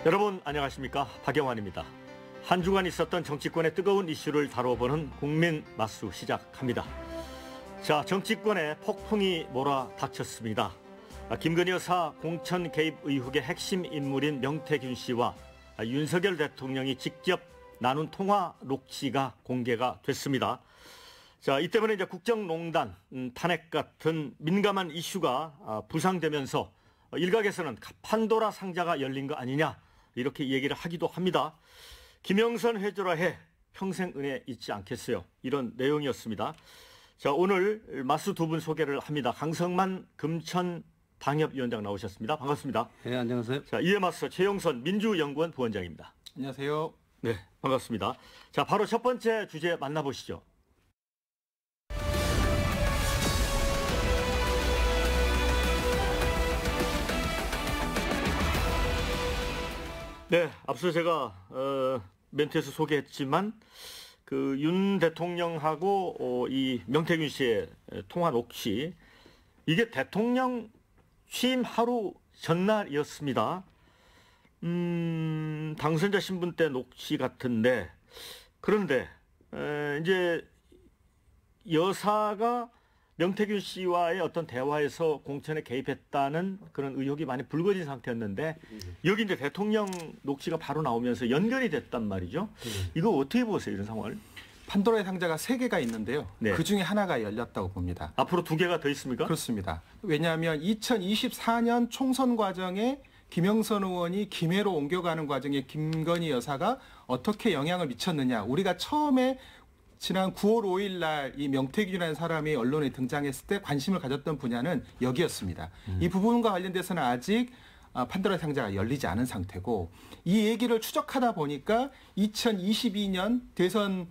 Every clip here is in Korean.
여러분 안녕하십니까? 박영환입니다. 한 주간 있었던 정치권의 뜨거운 이슈를 다뤄보는 국민 맞수 시작합니다. 자, 정치권에 폭풍이 몰아닥쳤습니다. 김건희 여사 공천 개입 의혹의 핵심 인물인 명태균 씨와 윤석열 대통령이 직접 나눈 통화 녹취가 공개가 됐습니다. 자, 이 때문에 이제 국정농단, 탄핵 같은 민감한 이슈가 부상되면서 일각에서는 판도라 상자가 열린 거 아니냐 이렇게 얘기를 하기도 합니다. 김영선 회조라해 평생 은혜 잊지 않겠어요. 이런 내용이었습니다. 자, 오늘 맞수 두 분 소개를 합니다. 강성만 금천 당협위원장 나오셨습니다. 반갑습니다. 네, 안녕하세요. 자, 이에 맞서 최영선 민주연구원 부원장입니다. 안녕하세요. 네, 반갑습니다. 자, 바로 첫 번째 주제 만나보시죠. 네, 앞서 제가 멘트에서 소개했지만 그 윤 대통령하고 이 명태균 씨의 통화 녹취, 이게 대통령 취임 하루 전날이었습니다. 당선자 신분 때 녹취 같은데, 그런데 이제 여사가 명태균 씨와의 어떤 대화에서 공천에 개입했다는 그런 의혹이 많이 불거진 상태였는데, 여기 이제 대통령 녹취가 바로 나오면서 연결이 됐단 말이죠. 이거 어떻게 보세요, 이런 상황을? 판도라의 상자가 3개가 있는데요. 네. 그중에 하나가 열렸다고 봅니다. 앞으로 2개가 더 있습니까? 그렇습니다. 왜냐하면 2024년 총선 과정에 김영선 의원이 김해로 옮겨가는 과정에 김건희 여사가 어떻게 영향을 미쳤느냐. 우리가 처음에 지난 9월 5일 날 이 명태균이라는 사람이 언론에 등장했을 때 관심을 가졌던 분야는 여기였습니다. 이 부분과 관련돼서는 아직 판도라 상자가 열리지 않은 상태고, 이 얘기를 추적하다 보니까 2022년 대선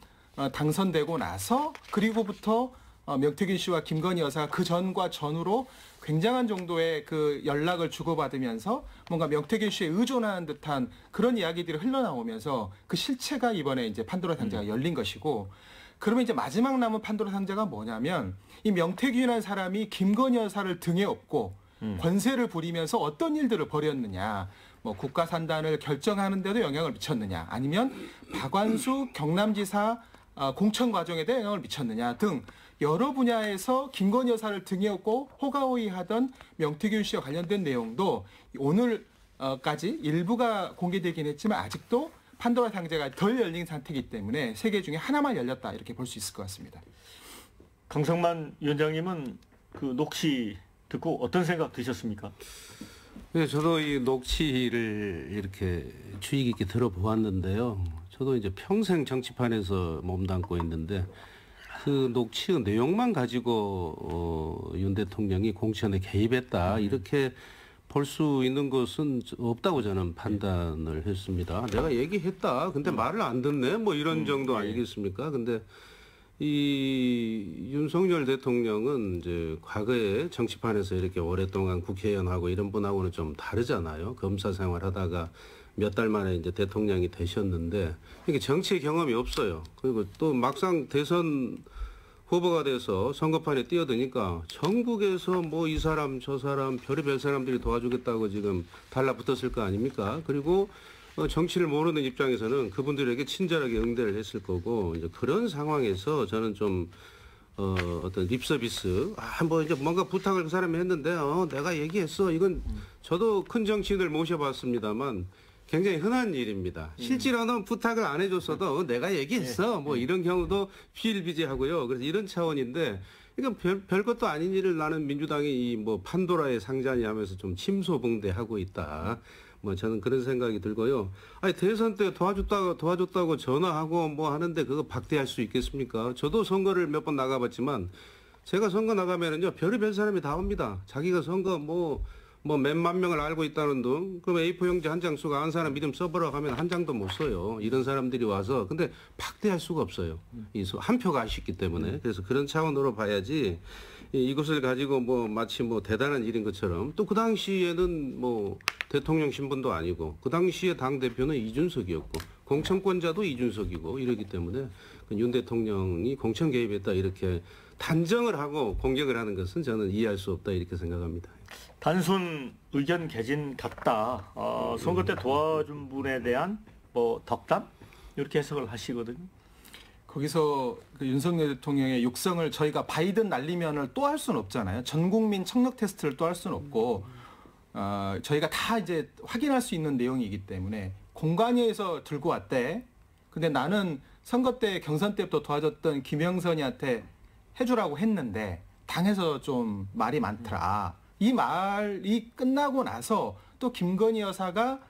당선되고 나서, 그리고부터 명태균 씨와 김건희 여사가 그 전과 전후로 굉장한 정도의 그 연락을 주고받으면서 뭔가 명태균 씨에 의존하는 듯한 그런 이야기들이 흘러나오면서 그 실체가 이번에 이제 판도라 상자가 열린 것이고, 그러면 이제 마지막 남은 판도라 상자가 뭐냐면, 이 명태균이라는 사람이 김건희 여사를 등에 업고 권세를 부리면서 어떤 일들을 벌였느냐, 뭐 국가 산단을 결정하는 데도 영향을 미쳤느냐, 아니면 박완수 경남지사 공천 과정에 대해 영향을 미쳤느냐 등 여러 분야에서 김건희 여사를 등에 업고 호가호위하던 명태균 씨와 관련된 내용도 오늘까지 일부가 공개되긴 했지만 아직도 판도라 상자가 덜 열린 상태이기 때문에 3개 중에 하나만 열렸다, 이렇게 볼 수 있을 것 같습니다. 강성만 위원장님은 그 녹취 듣고 어떤 생각 드셨습니까? 네, 저도 이 녹취를 이렇게 주의 깊게 들어보았는데요. 저도 이제 평생 정치판에서 몸담고 있는데, 그 녹취의 내용만 가지고 윤 대통령이 공천에 개입했다 이렇게 볼 수 있는 것은 없다고 저는 판단을 했습니다. 내가 얘기했다, 근데 말을 안 듣네, 뭐 이런 정도 아니겠습니까? 근데 이 윤석열 대통령은 이제 과거에 정치판에서 이렇게 오랫동안 국회의원하고 이런 분하고는 좀 다르잖아요. 검사 생활하다가 몇 달 만에 이제 대통령이 되셨는데, 이게 정치 경험이 없어요. 그리고 또 막상 대선 후보가 돼서 선거판에 뛰어드니까 전국에서 뭐 이 사람 저 사람 별의별 사람들이 도와주겠다고 지금 달라붙었을 거 아닙니까? 그리고 정치를 모르는 입장에서는 그분들에게 친절하게 응대를 했을 거고, 이제 그런 상황에서 저는 좀 어떤 립서비스, 뭐 이제 뭔가 부탁을 그 사람이 했는데 내가 얘기했어. 이건 저도 큰 정치인을 모셔봤습니다만 굉장히 흔한 일입니다. 실제로는 부탁을 안 해줬어도 내가 얘기했어. 뭐 이런 경우도 비일비재하고요. 그래서 이런 차원인데, 이건 별것도 아닌 일을 나는 민주당이 이 뭐 판도라의 상자니 하면서 좀 침소봉대하고 있다. 뭐 저는 그런 생각이 들고요. 아니 대선 때 도와줬다고 전화하고 뭐 하는데 그거 박대할 수 있겠습니까? 저도 선거를 몇 번 나가봤지만, 제가 선거 나가면은요 별의별 사람이 다 옵니다. 자기가 선거 뭐 몇만 명을 알고 있다는 둥, 그럼 A4 용지 한 장 쓰고 안 사람 이름 써보라고 하면 한 장도 못 써요. 이런 사람들이 와서. 근데 박대할 수가 없어요. 한 표가 아쉽기 때문에. 그래서 그런 차원으로 봐야지, 이것을 가지고 뭐 마치 뭐 대단한 일인 것처럼, 또 그 당시에는 뭐 대통령 신분도 아니고, 그 당시에 당대표는 이준석이었고, 공천권자도 이준석이고 이러기 때문에 윤 대통령이 공천 개입했다 이렇게 단정을 하고 공격을 하는 것은 저는 이해할 수 없다 이렇게 생각합니다. 단순 의견 개진 같다. 선거 때 도와준 분에 대한 뭐 덕담 이렇게 해석을 하시거든요. 거기서 그 윤석열 대통령의 육성을 저희가 바이든 날리면을 또 할 수는 없잖아요. 전 국민 청력 테스트를 또 할 수는 없고 저희가 다 이제 확인할 수 있는 내용이기 때문에 공관위에서 들고 왔대. 근데 나는 선거 때 경선 때부터 도와줬던 김영선이한테 해주라고 했는데 당에서 좀 말이 많더라. 이 말이 끝나고 나서 또 김건희 여사가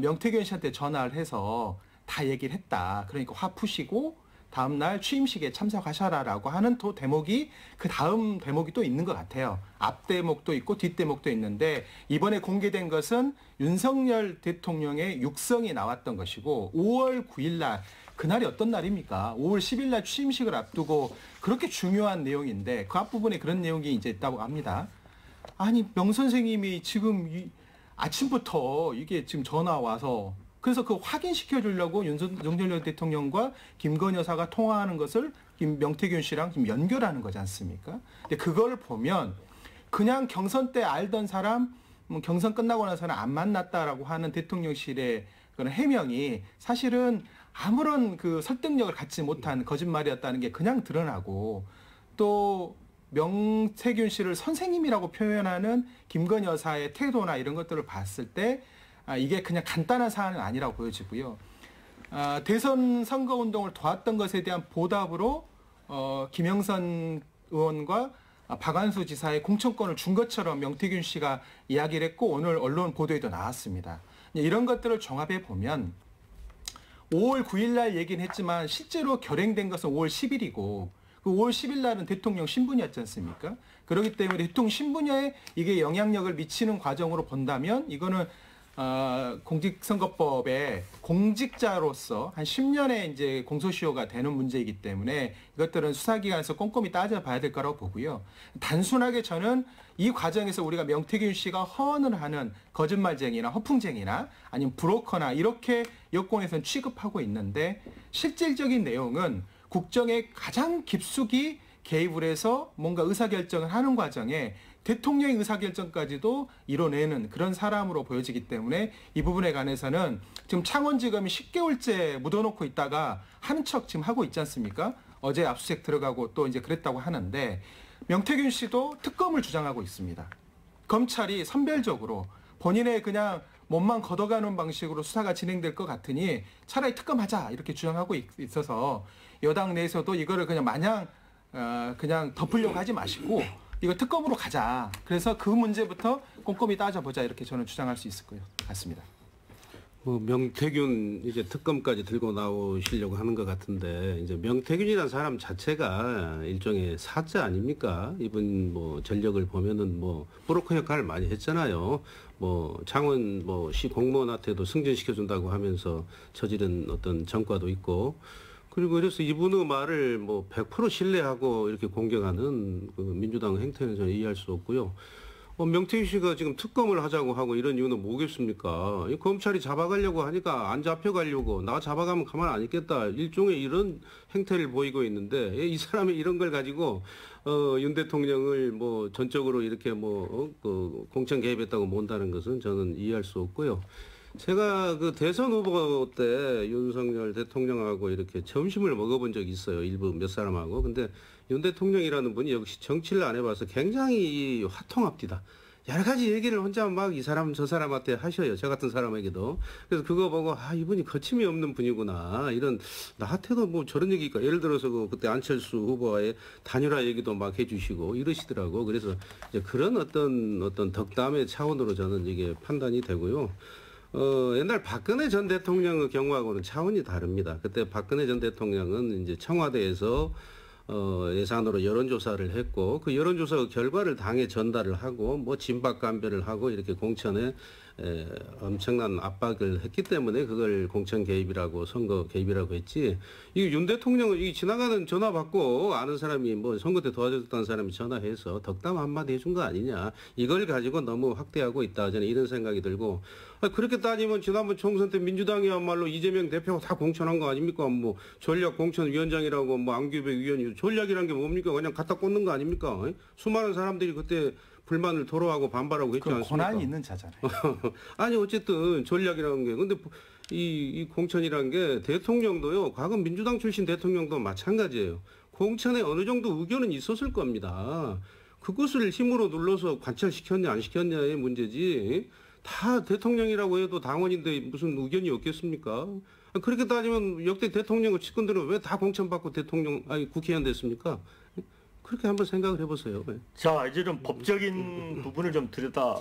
명태균 씨한테 전화를 해서 다 얘기를 했다. 그러니까 화 푸시고 다음날 취임식에 참석하셔라라고 하는 또 대목이 그 다음 대목이 또 있는 것 같아요. 앞 대목도 있고 뒷 대목도 있는데 이번에 공개된 것은 윤석열 대통령의 육성이 나왔던 것이고 5월 9일 날 그날이 어떤 날입니까? 5월 10일 날 취임식을 앞두고 그렇게 중요한 내용인데 그 앞부분에 그런 내용이 이제 있다고 합니다. 아니 명 선생님이 지금 아침부터 이게 지금 전화 와서 그래서 그 확인시켜 주려고 윤석열 대통령과 김건희 여사가 통화하는 것을 명태균 씨랑 지금 연결하는 거지 않습니까? 근데 그걸 보면 그냥 경선 때 알던 사람, 경선 끝나고 나서는 안 만났다라고 하는 대통령실의 그런 해명이 사실은 아무런 그 설득력을 갖지 못한 거짓말이었다는 게 그냥 드러나고 또 명태균 씨를 선생님이라고 표현하는 김건희 여사의 태도나 이런 것들을 봤을 때 이게 그냥 간단한 사안은 아니라고 보여지고요. 대선 선거운동을 도왔던 것에 대한 보답으로 김영선 의원과 박완수 지사의 공천권을 준 것처럼 명태균 씨가 이야기를 했고 오늘 언론 보도에도 나왔습니다. 이런 것들을 종합해 보면 5월 9일 날 얘기는 했지만 실제로 결행된 것은 5월 10일이고 그 5월 10일 날은 대통령 신분이었지 않습니까? 그렇기 때문에 대통령 신분에 이게 영향력을 미치는 과정으로 본다면 이거는 공직선거법에 공직자로서 한 10년의 이제 공소시효가 되는 문제이기 때문에 이것들은 수사기관에서 꼼꼼히 따져봐야 될 거라고 보고요. 단순하게 저는 이 과정에서 우리가 명태균 씨가 허언을 하는 거짓말쟁이나 허풍쟁이나 아니면 브로커나 이렇게 여권에서는 취급하고 있는데 실질적인 내용은 국정에 가장 깊숙이 개입을 해서 뭔가 의사결정을 하는 과정에 대통령의 의사결정까지도 이뤄내는 그런 사람으로 보여지기 때문에 이 부분에 관해서는 지금 창원지검이 10개월째 묻어놓고 있다가 하는 척 지금 하고 있지 않습니까? 어제 압수수색 들어가고 또 이제 그랬다고 하는데 명태균 씨도 특검을 주장하고 있습니다. 검찰이 선별적으로 본인의 그냥 몸만 걷어가는 방식으로 수사가 진행될 것 같으니 차라리 특검하자 이렇게 주장하고 있어서 여당 내에서도 이거를 그냥 마냥 그냥 덮으려고 하지 마시고 이거 특검으로 가자. 그래서 그 문제부터 꼼꼼히 따져보자 이렇게 저는 주장할 수 있을 것 같습니다. 명태균 이제 특검까지 들고 나오시려고 하는 것 같은데 이제 명태균이라는 사람 자체가 일종의 사자 아닙니까? 이분 뭐 전력을 보면은 뭐 브로커 역할을 많이 했잖아요. 뭐 창원 뭐 시 공무원한테도 승진시켜 준다고 하면서 저지른 어떤 전과도 있고. 그리고 그래서 이분의 말을 뭐 100% 신뢰하고 이렇게 공격하는 그 민주당 행태는 저는 이해할 수 없고요. 명태균 씨가 지금 특검을 하자고 하고 이런 이유는 뭐겠습니까? 검찰이 잡아가려고 하니까 안 잡혀가려고 나 잡아가면 가만 안 있겠다. 일종의 이런 행태를 보이고 있는데 이 사람이 이런 걸 가지고 윤 대통령을 뭐 전적으로 이렇게 그 공천 개입했다고 몬다는 것은 저는 이해할 수 없고요. 제가 그 대선 후보 때 윤석열 대통령하고 이렇게 점심을 먹어본 적이 있어요. 일부 몇 사람하고. 근데 윤 대통령이라는 분이 역시 정치를 안 해봐서 굉장히 화통합디다. 여러 가지 얘기를 혼자 막 이 사람 저 사람한테 하셔요. 저 같은 사람에게도. 그래서 그거 보고 이분이 거침이 없는 분이구나. 이런 나한테도 뭐 저런 얘기가 예를 들어서 그때 안철수 후보와의 단일화 얘기도 막 해주시고 이러시더라고. 그래서 이제 그런 어떤 덕담의 차원으로 저는 이게 판단이 되고요. 옛날 박근혜 전 대통령의 경우하고는 차원이 다릅니다. 그때 박근혜 전 대통령은 이제 청와대에서 예산으로 여론조사를 했고 그 여론조사 결과를 당에 전달을 하고 뭐 진박감별을 하고 이렇게 공천에 엄청난 압박을 했기 때문에 그걸 공천 개입이라고 선거 개입이라고 했지. 이 윤 대통령은 이 지나가는 전화 받고 아는 사람이 뭐 선거 때 도와줬다는 사람이 전화해서 덕담 한마디 해준 거 아니냐. 이걸 가지고 너무 확대하고 있다. 저는 이런 생각이 들고 그렇게 따지면 지난번 총선 때 민주당이야말로 이재명 대표가 다 공천한 거 아닙니까? 뭐 전략 공천위원장이라고 뭐 안규백 위원이 전략이란 게 뭡니까? 그냥 갖다 꽂는 거 아닙니까? 수많은 사람들이 그때 불만을 토로하고 반발하고 했지 않습니까? 권한이 있는 자잖아요. 아니 어쨌든 전략이라는 게 근데 이 공천이라는 게 대통령도요. 과거 민주당 출신 대통령도 마찬가지예요. 공천에 어느 정도 의견은 있었을 겁니다. 그것을 힘으로 눌러서 관철시켰냐 안 시켰냐의 문제지. 다 대통령이라고 해도 당원인데 무슨 의견이 없겠습니까? 그렇게 따지면 역대 대통령 측근들은 왜 다 공천받고 국회의원 됐습니까? 그렇게 한번 생각을 해보세요. 네. 자, 이제 좀 법적인 부분을 좀 들여다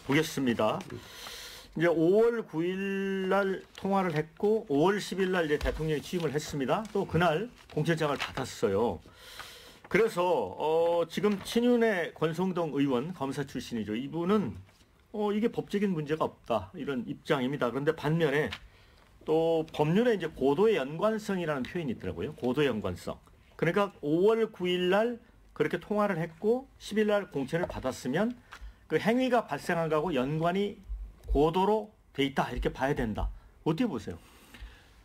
보겠습니다. 이제 5월 9일 날 통화를 했고 5월 10일 날 이제 대통령이 취임을 했습니다. 또 그날 공천장을 받았어요. 그래서 지금 친윤의 권성동 의원 검사 출신이죠. 이분은 이게 법적인 문제가 없다 이런 입장입니다. 그런데 반면에 또 법률에 이제 고도의 연관성이라는 표현이 있더라고요. 고도의 연관성. 그러니까 5월 9일 날 그렇게 통화를 했고 10일 날 공천을 받았으면 그 행위가 발생한 거하고 연관이 고도로 돼 있다 이렇게 봐야 된다. 어떻게 보세요?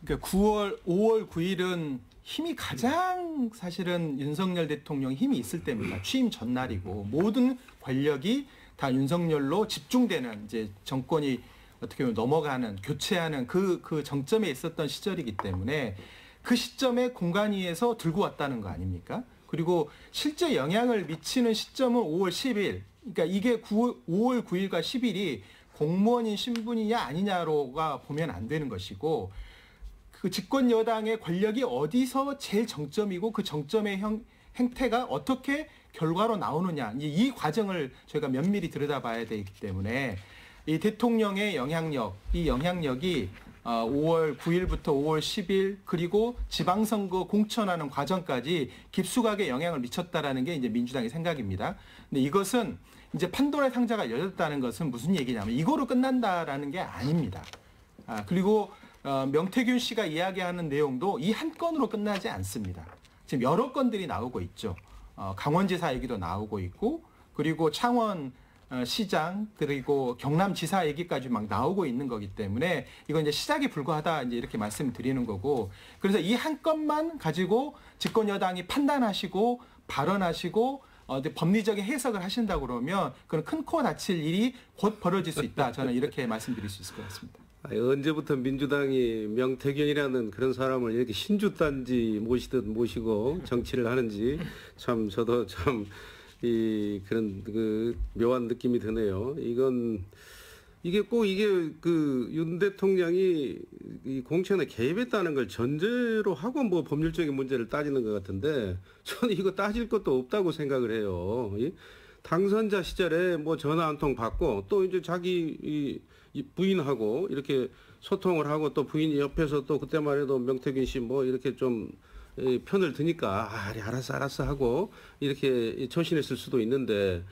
그러니까 5월 9일은 힘이 가장 사실은 윤석열 대통령 힘이 있을 때입니다. 취임 전날이고 모든 권력이 다 윤석열로 집중되는 이제 정권이 어떻게 보면 넘어가는 교체하는 그 정점에 있었던 시절이기 때문에 그 시점에 공관위에서 들고 왔다는 거 아닙니까? 그리고 실제 영향을 미치는 시점은 5월 10일. 그러니까 이게 5월 9일과 10일이 공무원인 신분이냐 아니냐로가 보면 안 되는 것이고 그 집권 여당의 권력이 어디서 제일 정점이고 그 정점의 행태가 어떻게 결과로 나오느냐 이제 이 과정을 저희가 면밀히 들여다봐야 되기 때문에 이 대통령의 영향력, 이 영향력이 5월 9일부터 5월 10일 그리고 지방선거 공천하는 과정까지 깊숙하게 영향을 미쳤다라는 게 이제 민주당의 생각입니다. 근데 이것은 이제 판도라의 상자가 열렸다는 것은 무슨 얘기냐면 이거로 끝난다라는 게 아닙니다. 그리고 명태균 씨가 이야기하는 내용도 이 한 건으로 끝나지 않습니다. 지금 여러 건들이 나오고 있죠. 강원지사 얘기도 나오고 있고 그리고 창원 시장 그리고 경남지사 얘기까지 막 나오고 있는 거기 때문에 이건 이제 시작에 불과하다 이제 이렇게 말씀드리는 거고 그래서 이 한 건만 가지고 집권 여당이 판단하시고 발언하시고 법리적인 해석을 하신다 그러면 그런 큰 코 다칠 일이 곧 벌어질 수 있다. 저는 이렇게 말씀드릴 수 있을 것 같습니다. 언제부터 민주당이 명태균이라는 그런 사람을 이렇게 신주단지 모시듯 모시고 정치를 하는지 참 저도 참 그런 묘한 느낌이 드네요. 이게 꼭 윤 대통령이 이 공천에 개입했다는 걸 전제로 하고 뭐 법률적인 문제를 따지는 것 같은데 저는 이거 따질 것도 없다고 생각을 해요. 당선자 시절에 뭐 전화 한 통 받고 또 이제 자기 부인하고 이렇게 소통을 하고 또 부인이 옆에서 또 그때만 해도 명태균 씨 뭐 이렇게 좀 편을 드니까 알았어 하고 이렇게 처신했을 수도 있는데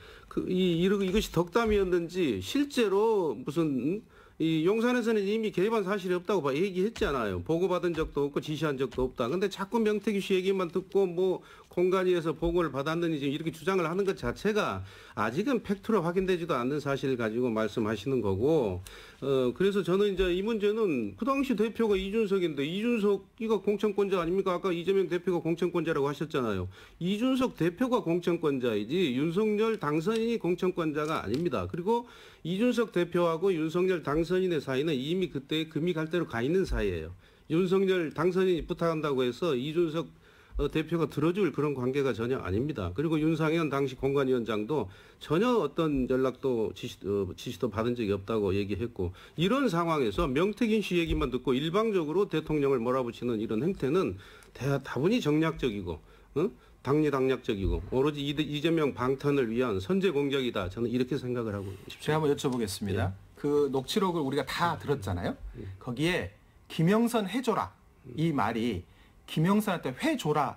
이것이 덕담이었는지 실제로 무슨 이 용산에서는 이미 개입한 사실이 없다고 얘기했잖아요. 보고받은 적도 없고 지시한 적도 없다. 근데 자꾸 명태균 씨 얘기만 듣고 뭐 공관위에서 보고를 받았느니 지금 이렇게 주장을 하는 것 자체가 아직은 팩트로 확인되지도 않는 사실을 가지고 말씀하시는 거고 그래서 저는 이제 이 문제는 그 당시 대표가 이준석인데 이준석이가 공천권자 아닙니까? 아까 이재명 대표가 공천권자라고 하셨잖아요. 이준석 대표가 공천권자이지 윤석열 당선인이 공천권자가 아닙니다. 그리고 이준석 대표하고 윤석열 당선인의 사이는 이미 그때 금이 갈 대로 가 있는 사이예요. 윤석열 당선인이 부탁한다고 해서 이준석 대표가 들어줄 그런 관계가 전혀 아닙니다. 그리고 윤상현 당시 공관위원장도 전혀 어떤 연락도 지시도 받은 적이 없다고 얘기했고 이런 상황에서 명태균 씨 얘기만 듣고 일방적으로 대통령을 몰아붙이는 이런 행태는 다분히 정략적이고 당리당략적이고 오로지 이재명 방탄을 위한 선제 공작이다. 저는 이렇게 생각을 하고 싶습니다. 제가 한번 여쭤보겠습니다. 예. 그 녹취록을 우리가 다 들었잖아요. 거기에 김영선 해줘라 이 말이 김영선한테 회 줘라.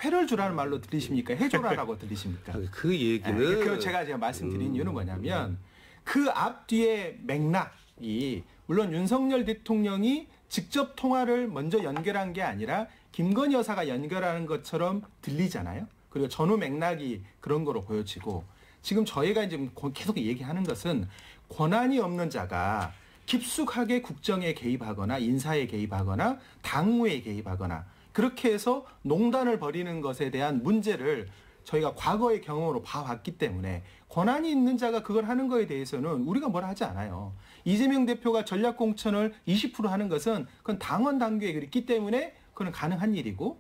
회를 주라는 말로 들리십니까? 해줘라라고 들리십니까? 그 얘기는 그 제가 말씀드린 이유는 뭐냐면 그 앞뒤의 맥락이 물론 윤석열 대통령이 직접 통화를 먼저 연결한 게 아니라 김건희 여사가 연결하는 것처럼 들리잖아요. 그리고 전후 맥락이 그런 거로 보여지고 지금 저희가 지금 계속 얘기하는 것은 권한이 없는 자가 깊숙하게 국정에 개입하거나 인사에 개입하거나 당무에 개입하거나 그렇게 해서 농단을 벌이는 것에 대한 문제를 저희가 과거의 경험으로 봐왔기 때문에 권한이 있는 자가 그걸 하는 거에 대해서는 우리가 뭐라 하지 않아요. 이재명 대표가 전략공천을 20% 하는 것은 그건 당원 당규에 있기 때문에 그건 가능한 일이고,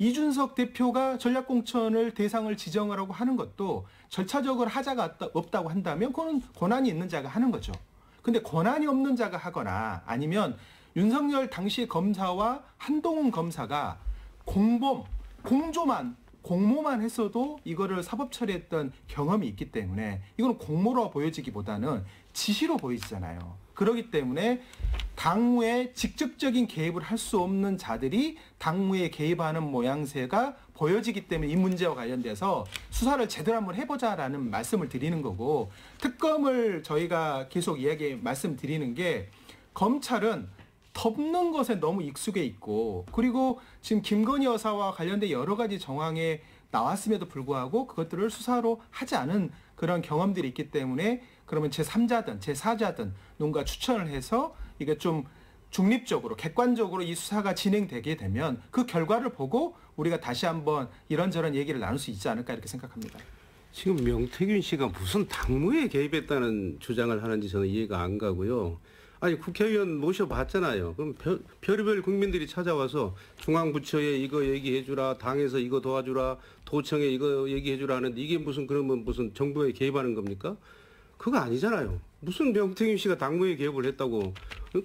이준석 대표가 전략공천을 대상을 지정하라고 하는 것도 절차적으로 하자가 없다고 한다면 그건 권한이 있는 자가 하는 거죠. 근데 권한이 없는 자가 하거나 아니면 윤석열 당시 검사와 한동훈 검사가 공모만 했어도 이거를 사법 처리했던 경험이 있기 때문에 이거는 공모로 보여지기보다는 지시로 보이잖아요. 그렇기 때문에 당무에 직접적인 개입을 할 수 없는 자들이 당무에 개입하는 모양새가 보여지기 때문에 이 문제와 관련돼서 수사를 제대로 한번 해보자라는 말씀을 드리는 거고, 특검을 저희가 계속 말씀드리는 게 검찰은 덮는 것에 너무 익숙해 있고, 그리고 지금 김건희 여사와 관련된 여러 가지 정황에 나왔음에도 불구하고 그것들을 수사로 하지 않은 그런 경험들이 있기 때문에 그러면 제3자든 제4자든 누군가 추천을 해서 이게 좀 중립적으로 객관적으로 이 수사가 진행되게 되면 그 결과를 보고 우리가 다시 한번 이런저런 얘기를 나눌 수 있지 않을까 이렇게 생각합니다. 지금 명태균 씨가 무슨 당무에 개입했다는 주장을 하는지 저는 이해가 안 가고요. 아니 국회의원 모셔봤잖아요. 그럼 별의별 국민들이 찾아와서 중앙부처에 이거 얘기해주라, 당에서 이거 도와주라, 도청에 이거 얘기해주라 하는데 이게 그러면 무슨 정부에 개입하는 겁니까? 그거 아니잖아요. 무슨 명태균 씨가 당무에 개입을 했다고.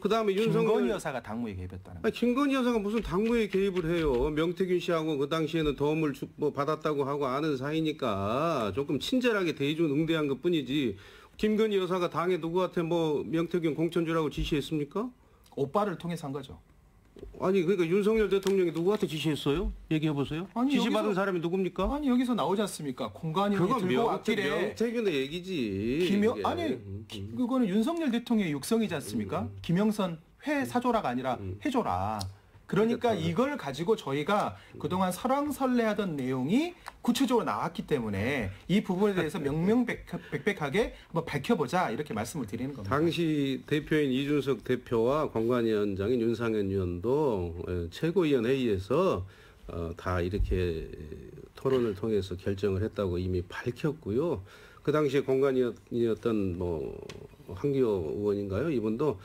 그 다음에 김건희 여사가 당무에 개입했다는 거예요. 김건희 여사가 무슨 당무에 개입을 해요. 명태균 씨하고 그 당시에는 도움을 받았다고 하고 아는 사이니까 조금 친절하게 대해준 응대한 것 뿐이지. 김건희 여사가 당에 누구한테 명태균 공천 주라고 지시했습니까? 오빠를 통해서 한 거죠. 아니 그러니까 윤석열 대통령이 누구한테 지시했어요? 얘기해 보세요. 지시받은 사람이 누굽니까? 아니 여기서 나오지 않습니까? 공관이 들고 왔길래 명태균의 얘기지. 그거는 윤석열 대통령의 육성이지 않습니까? 김영선 회 사줘라가 아니라 해줘라. 그러니까 이걸 가지고 저희가 그동안 설왕설래하던 내용이 구체적으로 나왔기 때문에 이 부분에 대해서 명명백백하게 한번 밝혀보자 이렇게 말씀을 드리는 겁니다. 당시 대표인 이준석 대표와 권관위원장인 윤상현 의원도 최고위원 회의에서 다 이렇게 토론을 통해서 결정을 했다고 이미 밝혔고요. 그 당시에 권관위였던 황교안 의원인가요? 이분도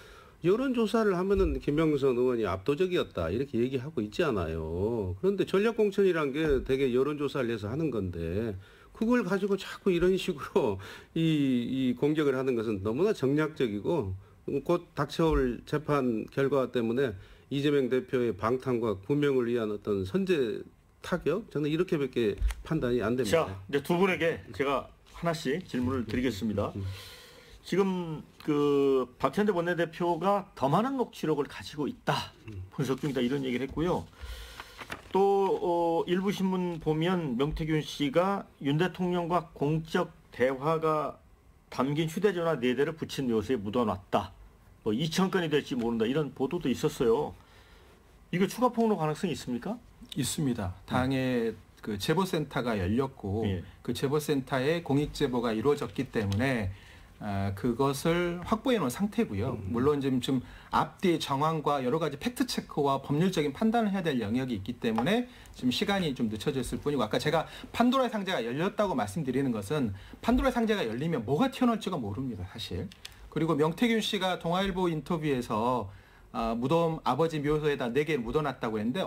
여론조사를 하면은 김영선 의원이 압도적이었다 이렇게 얘기하고 있지 않아요. 그런데 전략공천이란 게 되게 여론조사를 해서 하는 건데 그걸 가지고 자꾸 이런 식으로 이 공격을 하는 것은 너무나 정략적이고 곧 닥쳐올 재판 결과 때문에 이재명 대표의 방탄과 구명을 위한 어떤 선제 타격, 저는 이렇게밖에 판단이 안 됩니다. 자, 이제 두 분에게 제가 하나씩 질문을 드리겠습니다. 지금 그 박현대 원내대표가 더 많은 녹취록을 가지고 있다, 분석 중이다 이런 얘기를 했고요. 또 일부 신문 보면 명태균 씨가 윤 대통령과 공적 대화가 담긴 휴대전화 4대를 붙인 묘소에 묻어놨다. 2,000건이 될지 모른다 이런 보도도 있었어요. 이거 추가 폭로 가능성이 있습니까? 있습니다. 당에 그 제보센터가 열렸고 그 제보센터에 공익제보가 이루어졌기 때문에 그것을 확보해 놓은 상태고요. 물론 지금 앞뒤 정황과 여러 가지 팩트 체크와 법률적인 판단을 해야 될 영역이 있기 때문에 지금 시간이 좀 늦춰졌을 뿐이고, 아까 제가 판도라의 상자가 열렸다고 말씀드리는 것은 판도라의 상자가 열리면 뭐가 튀어나올지가 모릅니다, 사실. 그리고 명태균 씨가 동아일보 인터뷰에서 무덤 아버지 묘소에다 4개를 묻어놨다고 했는데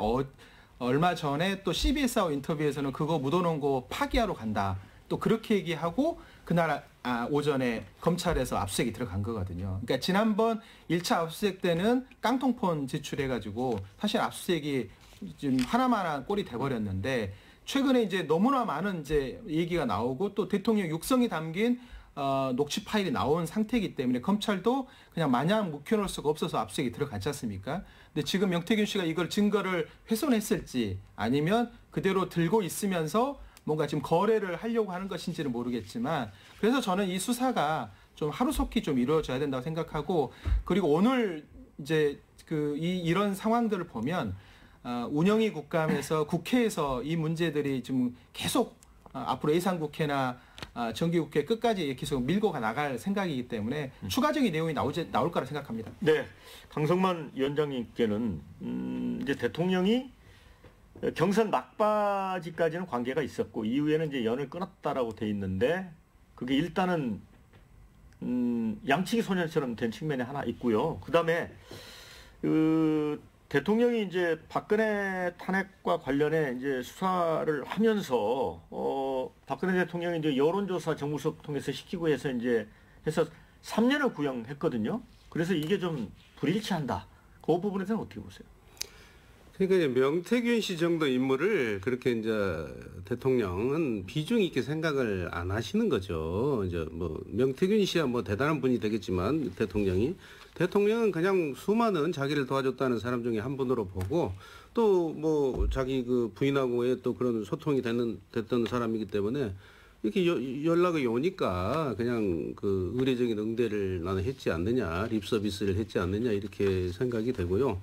얼마 전에 또 CBS하고 인터뷰에서는 그거 묻어놓은 거 파기하러 간다. 또 그렇게 얘기하고 그날 오전에 검찰에서 압수수색이 들어간 거거든요. 그러니까 지난번 1차 압수수색 때는 깡통폰 제출해가지고 사실 압수수색이 지금 하나만한 꼴이 돼버렸는데, 최근에 이제 너무나 많은 이제 얘기가 나오고 또 대통령 육성이 담긴 녹취 파일이 나온 상태이기 때문에 검찰도 그냥 마냥 묵혀놓을 수가 없어서 압수수색이 들어갔지 않습니까? 근데 지금 명태균 씨가 이걸 증거를 훼손했을지 아니면 그대로 들고 있으면서 뭔가 지금 거래를 하려고 하는 것인지는 모르겠지만, 그래서 저는 이 수사가 좀 하루속히 좀 이루어져야 된다고 생각하고, 그리고 오늘 이제 이런 상황들을 보면 운영위 국감에서 국회에서 이 문제들이 지금 계속 앞으로 예산국회나 정기국회 끝까지 계속 밀고 나갈 생각이기 때문에 추가적인 내용이 나올 거라 생각합니다. 네, 강성만 위원장님께는 이제 대통령이 경선 막바지까지는 관계가 있었고 이후에는 이제 연을 끊었다라고 돼 있는데 그게 일단은 양치기 소년처럼 된 측면이 하나 있고요. 그다음에 그 대통령이 이제 박근혜 탄핵과 관련해 이제 수사를 하면서 박근혜 대통령이 이제 여론조사 정무수석 통해서 시키고 해서 이제 해서 3년을 구형했거든요. 그래서 이게 좀 불일치한다. 그 부분에 대해서는 어떻게 보세요? 그러니까 이제 명태균 씨 정도 인물을 그렇게 이제 대통령은 비중 있게 생각을 안 하시는 거죠. 이제 뭐 명태균 씨야 뭐 대단한 분이 되겠지만 대통령은 그냥 수많은 자기를 도와줬다는 사람 중에 한 분으로 보고 또 뭐 자기 그 부인하고의 또 그런 소통이 됐던 사람이기 때문에 이렇게 연락이 오니까 그냥 그 의례적인 응대를 나는 했지 않느냐, 립 서비스를 했지 않느냐 이렇게 생각이 되고요.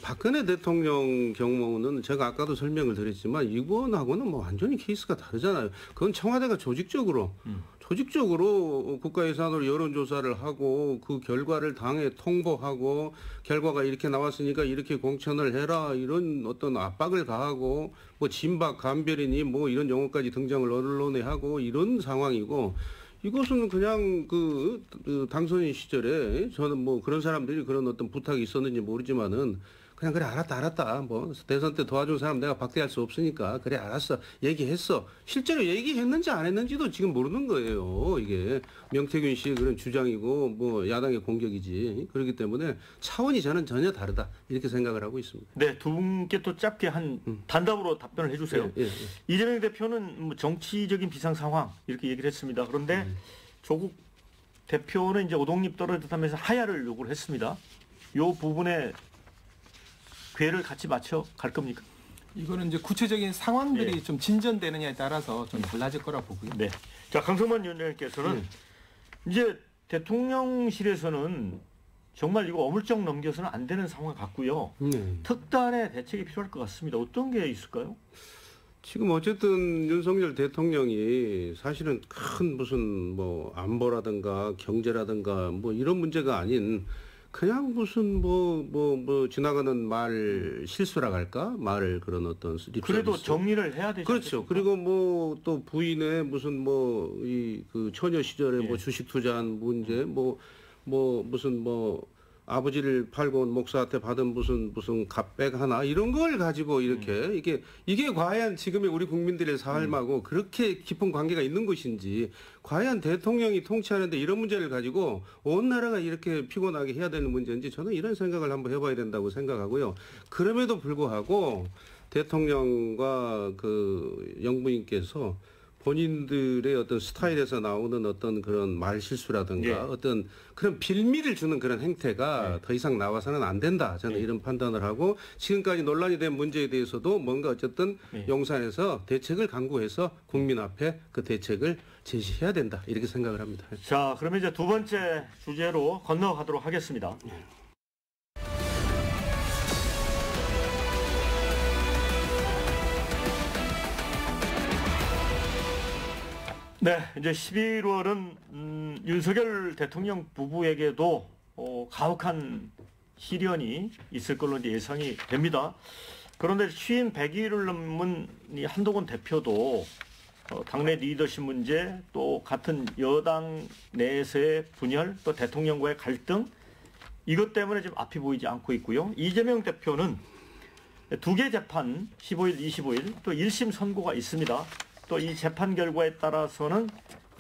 박근혜 대통령 경우는 제가 아까도 설명을 드렸지만 이번하고는 뭐 완전히 케이스가 다르잖아요. 그건 청와대가 조직적으로 국가 예산으로 여론조사를 하고 그 결과를 당에 통보하고 결과가 이렇게 나왔으니까 이렇게 공천을 해라 이런 어떤 압박을 가하고 뭐 진박 감별이니 뭐 이런 용어까지 등장을 언론에 하고 이런 상황이고 이것은 그냥 그 당선인 시절에 저는 뭐 그런 사람들이 그런 어떤 부탁이 있었는지 모르지만은 그냥 그래 알았다 뭐 대선 때 도와준 사람 내가 박대할 수 없으니까 그래 알았어 얘기했어 실제로 얘기했는지 안 했는지도 지금 모르는 거예요. 이게 명태균 씨의 그런 주장이고 뭐 야당의 공격이지. 그렇기 때문에 차원이 저는 전혀 다르다 이렇게 생각을 하고 있습니다. 네, 두 분께 또 짧게 한 단답으로 답변을 해주세요. 예. 이재명 대표는 뭐 정치적인 비상 상황 이렇게 얘기를 했습니다. 그런데 조국 대표는 이제 오동잎 떨어졌다면서 하야를 요구를 했습니다. 이 부분에 궤를 같이 맞춰 갈 겁니까? 이거는 이제 구체적인 상황들이 예. 좀 진전되느냐에 따라서 좀 달라질 거라 보고요. 네. 자, 강성만 위원장님께서는 이제 대통령실에서는 정말 이거 어물쩍 넘겨서는 안 되는 상황 같고요. 특단의 대책이 필요할 것 같습니다. 어떤 게 있을까요? 지금 어쨌든 윤석열 대통령이 사실은 큰 무슨 뭐 안보라든가 경제라든가 뭐 이런 문제가 아닌 그냥 무슨 뭐 지나가는 말 실수라 할까? 말 그런 어떤 그래도 정리를 해야 되죠. 그렇죠. 그리고 뭐 또 부인의 무슨 뭐 이 그 처녀 시절에 뭐 주식 투자한 문제 무슨 뭐 아버지를 팔고 온 목사한테 받은 무슨 갑백 하나 이런 걸 가지고 이렇게 이게 과연 지금의 우리 국민들의 삶하고 그렇게 깊은 관계가 있는 것인지 과연 대통령이 통치하는데 이런 문제를 가지고 온 나라가 이렇게 피곤하게 해야 되는 문제인지 저는 이런 생각을 한번 해봐야 된다고 생각하고요. 그럼에도 불구하고 대통령과 그 영부인께서 본인들의 어떤 스타일에서 나오는 어떤 그런 말 실수라든가 어떤 그런 빌미를 주는 그런 행태가 더 이상 나와서는 안 된다. 저는 이런 판단을 하고 지금까지 논란이 된 문제에 대해서도 뭔가 어쨌든 용산에서 대책을 강구해서 국민 앞에 그 대책을 제시해야 된다. 이렇게 생각을 합니다. 자, 그러면 이제 두 번째 주제로 건너가도록 하겠습니다. 네, 이제 11월은 윤석열 대통령 부부에게도 가혹한 시련이 있을 걸로 이제 예상이 됩니다. 그런데 취임 100일을 넘은 이 한동훈 대표도 당내 리더십 문제, 또 같은 여당 내에서의 분열, 또 대통령과의 갈등, 이것 때문에 좀 앞이 보이지 않고 있고요. 이재명 대표는 두 개 재판 15일, 25일 또 1심 선고가 있습니다. 또 이 재판 결과에 따라서는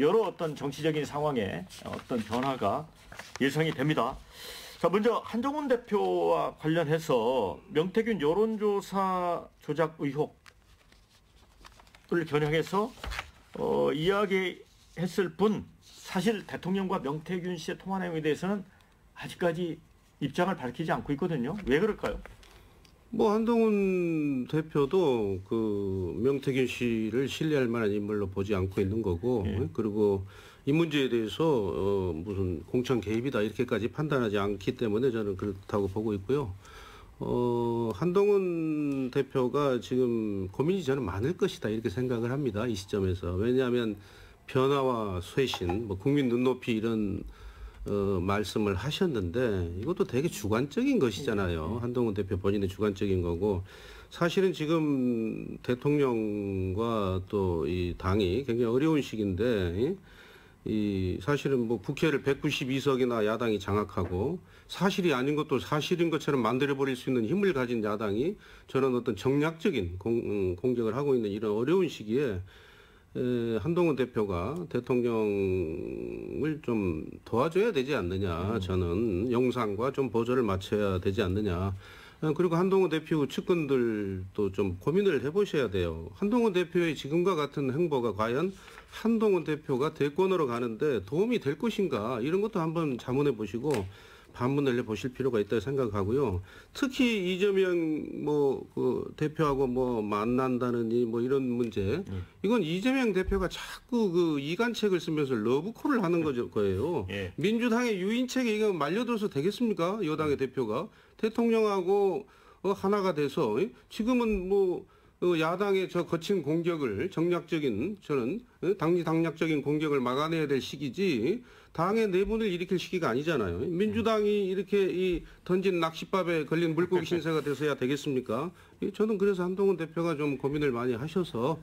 여러 어떤 정치적인 상황에 어떤 변화가 예상이 됩니다. 자, 먼저 한동훈 대표와 관련해서 명태균 여론조사 조작 의혹을 겨냥해서 이야기했을 뿐 사실 대통령과 명태균 씨의 통화 내용에 대해서는 아직까지 입장을 밝히지 않고 있거든요. 왜 그럴까요? 뭐 한동훈 대표도 그 명태균 씨를 신뢰할 만한 인물로 보지 않고 있는 거고 그리고 이 문제에 대해서 무슨 공천 개입이다 이렇게까지 판단하지 않기 때문에 저는 그렇다고 보고 있고요. 한동훈 대표가 지금 고민이 저는 많을 것이다 이렇게 생각을 합니다. 이 시점에서. 왜냐하면 변화와 쇄신, 뭐 국민 눈높이 이런 말씀을 하셨는데 이것도 되게 주관적인 것이잖아요. 한동훈 대표 본인의 주관적인 거고 사실은 지금 대통령과 또 이 당이 굉장히 어려운 시기인데 이 사실은 뭐 국회를 192석이나 야당이 장악하고 사실이 아닌 것도 사실인 것처럼 만들어버릴 수 있는 힘을 가진 야당이 저런 어떤 정략적인 공격을 하고 있는 이런 어려운 시기에 한동훈 대표가 대통령을 좀 도와줘야 되지 않느냐. 저는 영상과 좀 보조를 맞춰야 되지 않느냐. 그리고 한동훈 대표 측근들도 좀 고민을 해보셔야 돼요. 한동훈 대표의 지금과 같은 행보가 과연 한동훈 대표가 대권으로 가는데 도움이 될 것인가 이런 것도 한번 자문해 보시고 반문을 해보실 필요가 있다고 생각하고요. 특히 이재명 그 대표하고 만난다느니 이런 문제 이건 이재명 대표가 자꾸 그 이간책을 쓰면서 러브콜을 하는 거예요. 예. 민주당의 유인책에 이거 말려들어서 되겠습니까? 여당의 대표가 대통령하고 하나가 돼서 지금은 야당의 저 거친 공격을 정략적인 저는 당략적인 공격을 막아내야 될 시기지 당의 내분을 일으킬 시기가 아니잖아요. 민주당이 이렇게 이 던진 낚싯밥에 걸린 물고기 신세가 돼서야 되겠습니까? 저는 그래서 한동훈 대표가 좀 고민을 많이 하셔서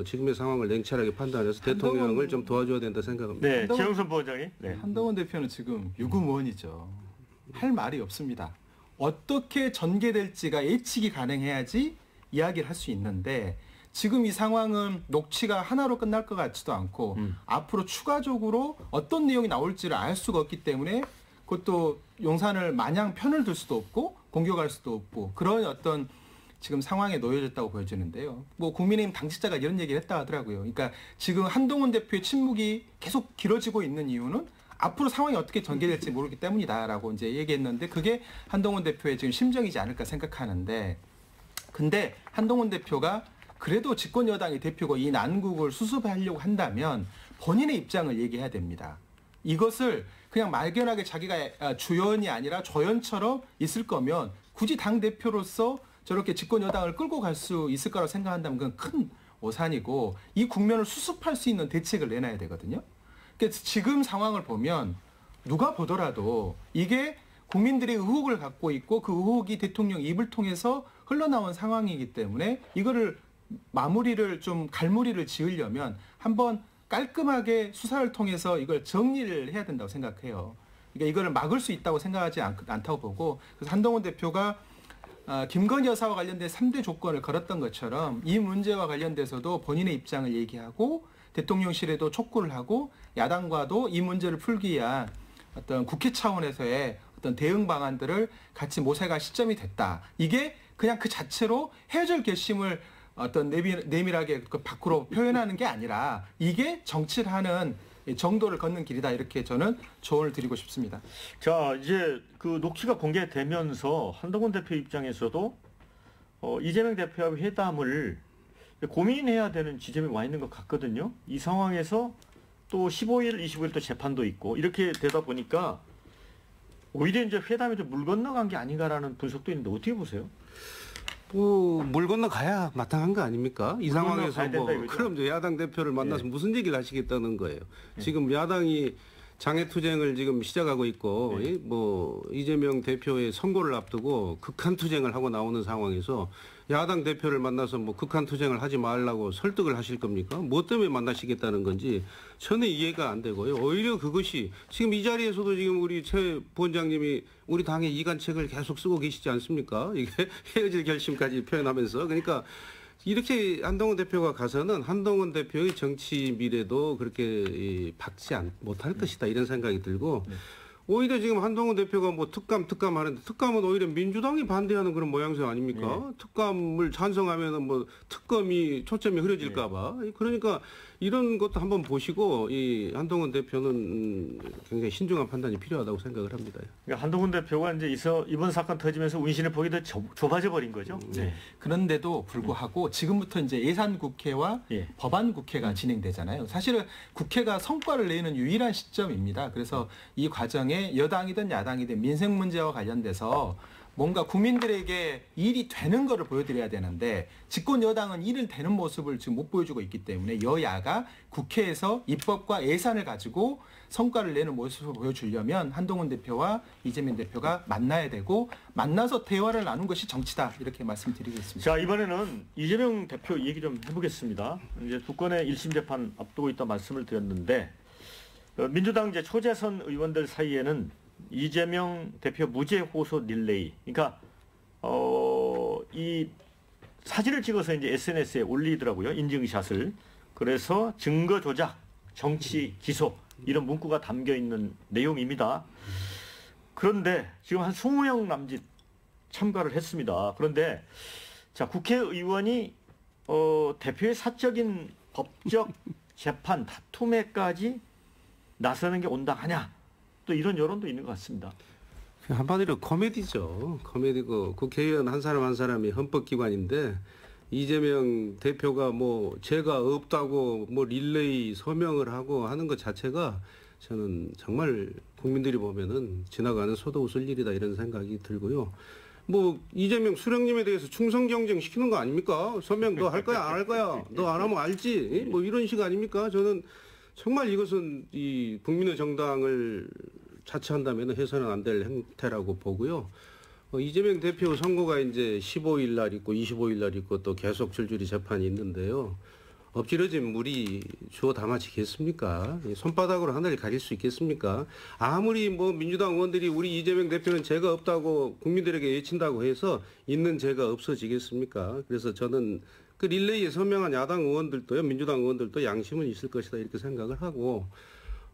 지금의 상황을 냉철하게 판단해서 대통령을 좀 도와줘야 된다 생각합니다. 네, 최영선 부원장님. 네. 한동훈 대표는 지금 유구무원이죠. 할 말이 없습니다. 어떻게 전개될지가 예측이 가능해야지 이야기를 할 수 있는데 지금 이 상황은 녹취가 하나로 끝날 것 같지도 않고 앞으로 추가적으로 어떤 내용이 나올지를 알 수가 없기 때문에 그것도 용산을 마냥 편을 들 수도 없고 공격할 수도 없고 그런 어떤 지금 상황에 놓여졌다고 보여지는데요. 국민의힘 당직자가 이런 얘기를 했다 하더라고요. 그러니까 지금 한동훈 대표의 침묵이 계속 길어지고 있는 이유는 앞으로 상황이 어떻게 전개될지 모르기 때문이다라고 이제 얘기했는데 그게 한동훈 대표의 지금 심정이지 않을까 생각하는데 근데 한동훈 대표가 그래도 집권 여당의 대표고 이 난국을 수습하려고 한다면 본인의 입장을 얘기해야 됩니다. 이것을 그냥 막연하게 자기가 주연이 아니라 조연처럼 있을 거면 굳이 당 대표로서 저렇게 집권 여당을 끌고 갈 수 있을 거라고 생각한다면 그건 큰 오산이고 이 국면을 수습할 수 있는 대책을 내놔야 되거든요. 그러니까 지금 상황을 보면 누가 보더라도 이게 국민들이 의혹을 갖고 있고 그 의혹이 대통령 입을 통해서 흘러나온 상황이기 때문에 이거를 마무리를 좀 갈무리를 지으려면 한번 깔끔하게 수사를 통해서 이걸 정리를 해야 된다고 생각해요. 그러니까 이거를 막을 수 있다고 생각하지 않다고 보고 그래서 한동훈 대표가 김건희 여사와 관련된 3대 조건을 걸었던 것처럼 이 문제와 관련돼서도 본인의 입장을 얘기하고 대통령실에도 촉구를 하고 야당과도 이 문제를 풀기 위한 어떤 국회 차원에서의 어떤 대응 방안들을 같이 모색할 시점이 됐다. 이게 그냥 그 자체로 헤어질 결심을 어떤 내밀하게 밖으로 표현하는 게 아니라 이게 정치를 하는 정도를 걷는 길이다. 이렇게 저는 조언을 드리고 싶습니다. 자, 이제 그 녹취가 공개되면서 한동훈 대표 입장에서도 이재명 대표와 회담을 고민해야 되는 지점이 와 있는 것 같거든요. 이 상황에서 또 15일, 25일 또 재판도 있고 이렇게 되다 보니까 오히려 이제 회담이 좀 물 건너간 게 아닌가라는 분석도 있는데 어떻게 보세요? 물 건너가야 마땅한 거 아닙니까? 이 상황에서 그럼 이제 야당 대표를 만나서 무슨 얘기를 하시겠다는 거예요. 지금 야당이 장애투쟁을 지금 시작하고 있고 이재명 대표의 선거를 앞두고 극한투쟁을 하고 나오는 상황에서 야당 대표를 만나서 극한투쟁을 하지 말라고 설득을 하실 겁니까? 뭐 때문에 만나시겠다는 건지 저는 이해가 안 되고요. 오히려 그것이 지금 이 자리에서도 지금 우리 최 부원장님이 우리 당의 이간책을 계속 쓰고 계시지 않습니까? 이게 헤어질 결심까지 표현하면서 그러니까 이렇게 한동훈 대표가 가서는 한동훈 대표의 정치 미래도 그렇게 박지 못할 것이다 이런 생각이 들고 오히려 지금 한동훈 대표가 특감 하는데 특감은 오히려 민주당이 반대하는 그런 모양새 아닙니까? 특감을 찬성하면은 특검이 초점이 흐려질까 봐. 그러니까 이런 것도 한번 보시고 이 한동훈 대표는 굉장히 신중한 판단이 필요하다고 생각을 합니다. 그러니까 한동훈 대표가 이제 이번 사건 터지면서 운신의 폭이 더 좁아져 버린 거죠. 네. 그런데도 불구하고 지금부터 이제 예산 국회와 법안 국회가 진행되잖아요. 사실은 국회가 성과를 내는 유일한 시점입니다. 그래서 이 과정에 여당이든 야당이든 민생 문제와 관련돼서 뭔가 국민들에게 일이 되는 거를 보여드려야 되는데 집권 여당은 일을 되는 모습을 지금 못 보여주고 있기 때문에 여야가 국회에서 입법과 예산을 가지고 성과를 내는 모습을 보여주려면 한동훈 대표와 이재명 대표가 만나야 되고 만나서 대화를 나눈 것이 정치다 이렇게 말씀드리겠습니다. 자, 이번에는 이재명 대표 얘기 좀 해보겠습니다. 이제 두 건의 1심 재판 앞두고 있다 말씀을 드렸는데 민주당 이제 초재선 의원들 사이에는 이재명 대표 무죄 호소 릴레이, 그러니까 이 사진을 찍어서 이제 SNS에 올리더라고요, 인증샷을. 그래서 증거 조작, 정치 기소 이런 문구가 담겨 있는 내용입니다. 그런데 지금 한 20명 남짓 참가를 했습니다. 그런데 자, 국회의원이 대표의 사적인 법적 재판 다툼에까지 나서는 게 온당하냐, 또 이런 여론도 있는 것 같습니다. 한마디로 코미디죠. 코미디고 국회의원 한 사람 한 사람이 헌법기관인데 이재명 대표가 뭐 죄가 없다고 뭐 릴레이 서명을 하고 하는 것 자체가 저는 정말 국민들이 보면은 지나가는 소도 웃을 일이다 이런 생각이 들고요. 뭐 이재명 수령님에 대해서 충성 경쟁 시키는 거 아닙니까? 서명 너 할 거야 안 할 거야? 너 안 하면 알지? 뭐 이런 식 아닙니까? 저는 정말 이것은 이 국민의 정당을 자처한다면 해서는 안 될 행태라고 보고요. 이재명 대표 선고가 이제 15일 날 있고 25일 날 있고 또 계속 줄줄이 재판이 있는데요. 엎질러진 물이 주워 담아지겠습니까? 손바닥으로 하늘을 가릴 수 있겠습니까? 아무리 뭐 민주당 의원들이 우리 이재명 대표는 죄가 없다고 국민들에게 외친다고 해서 있는 죄가 없어지겠습니까? 그래서 저는 그 릴레이에 서명한 야당 의원들도요, 민주당 의원들도 양심은 있을 것이다 이렇게 생각을 하고,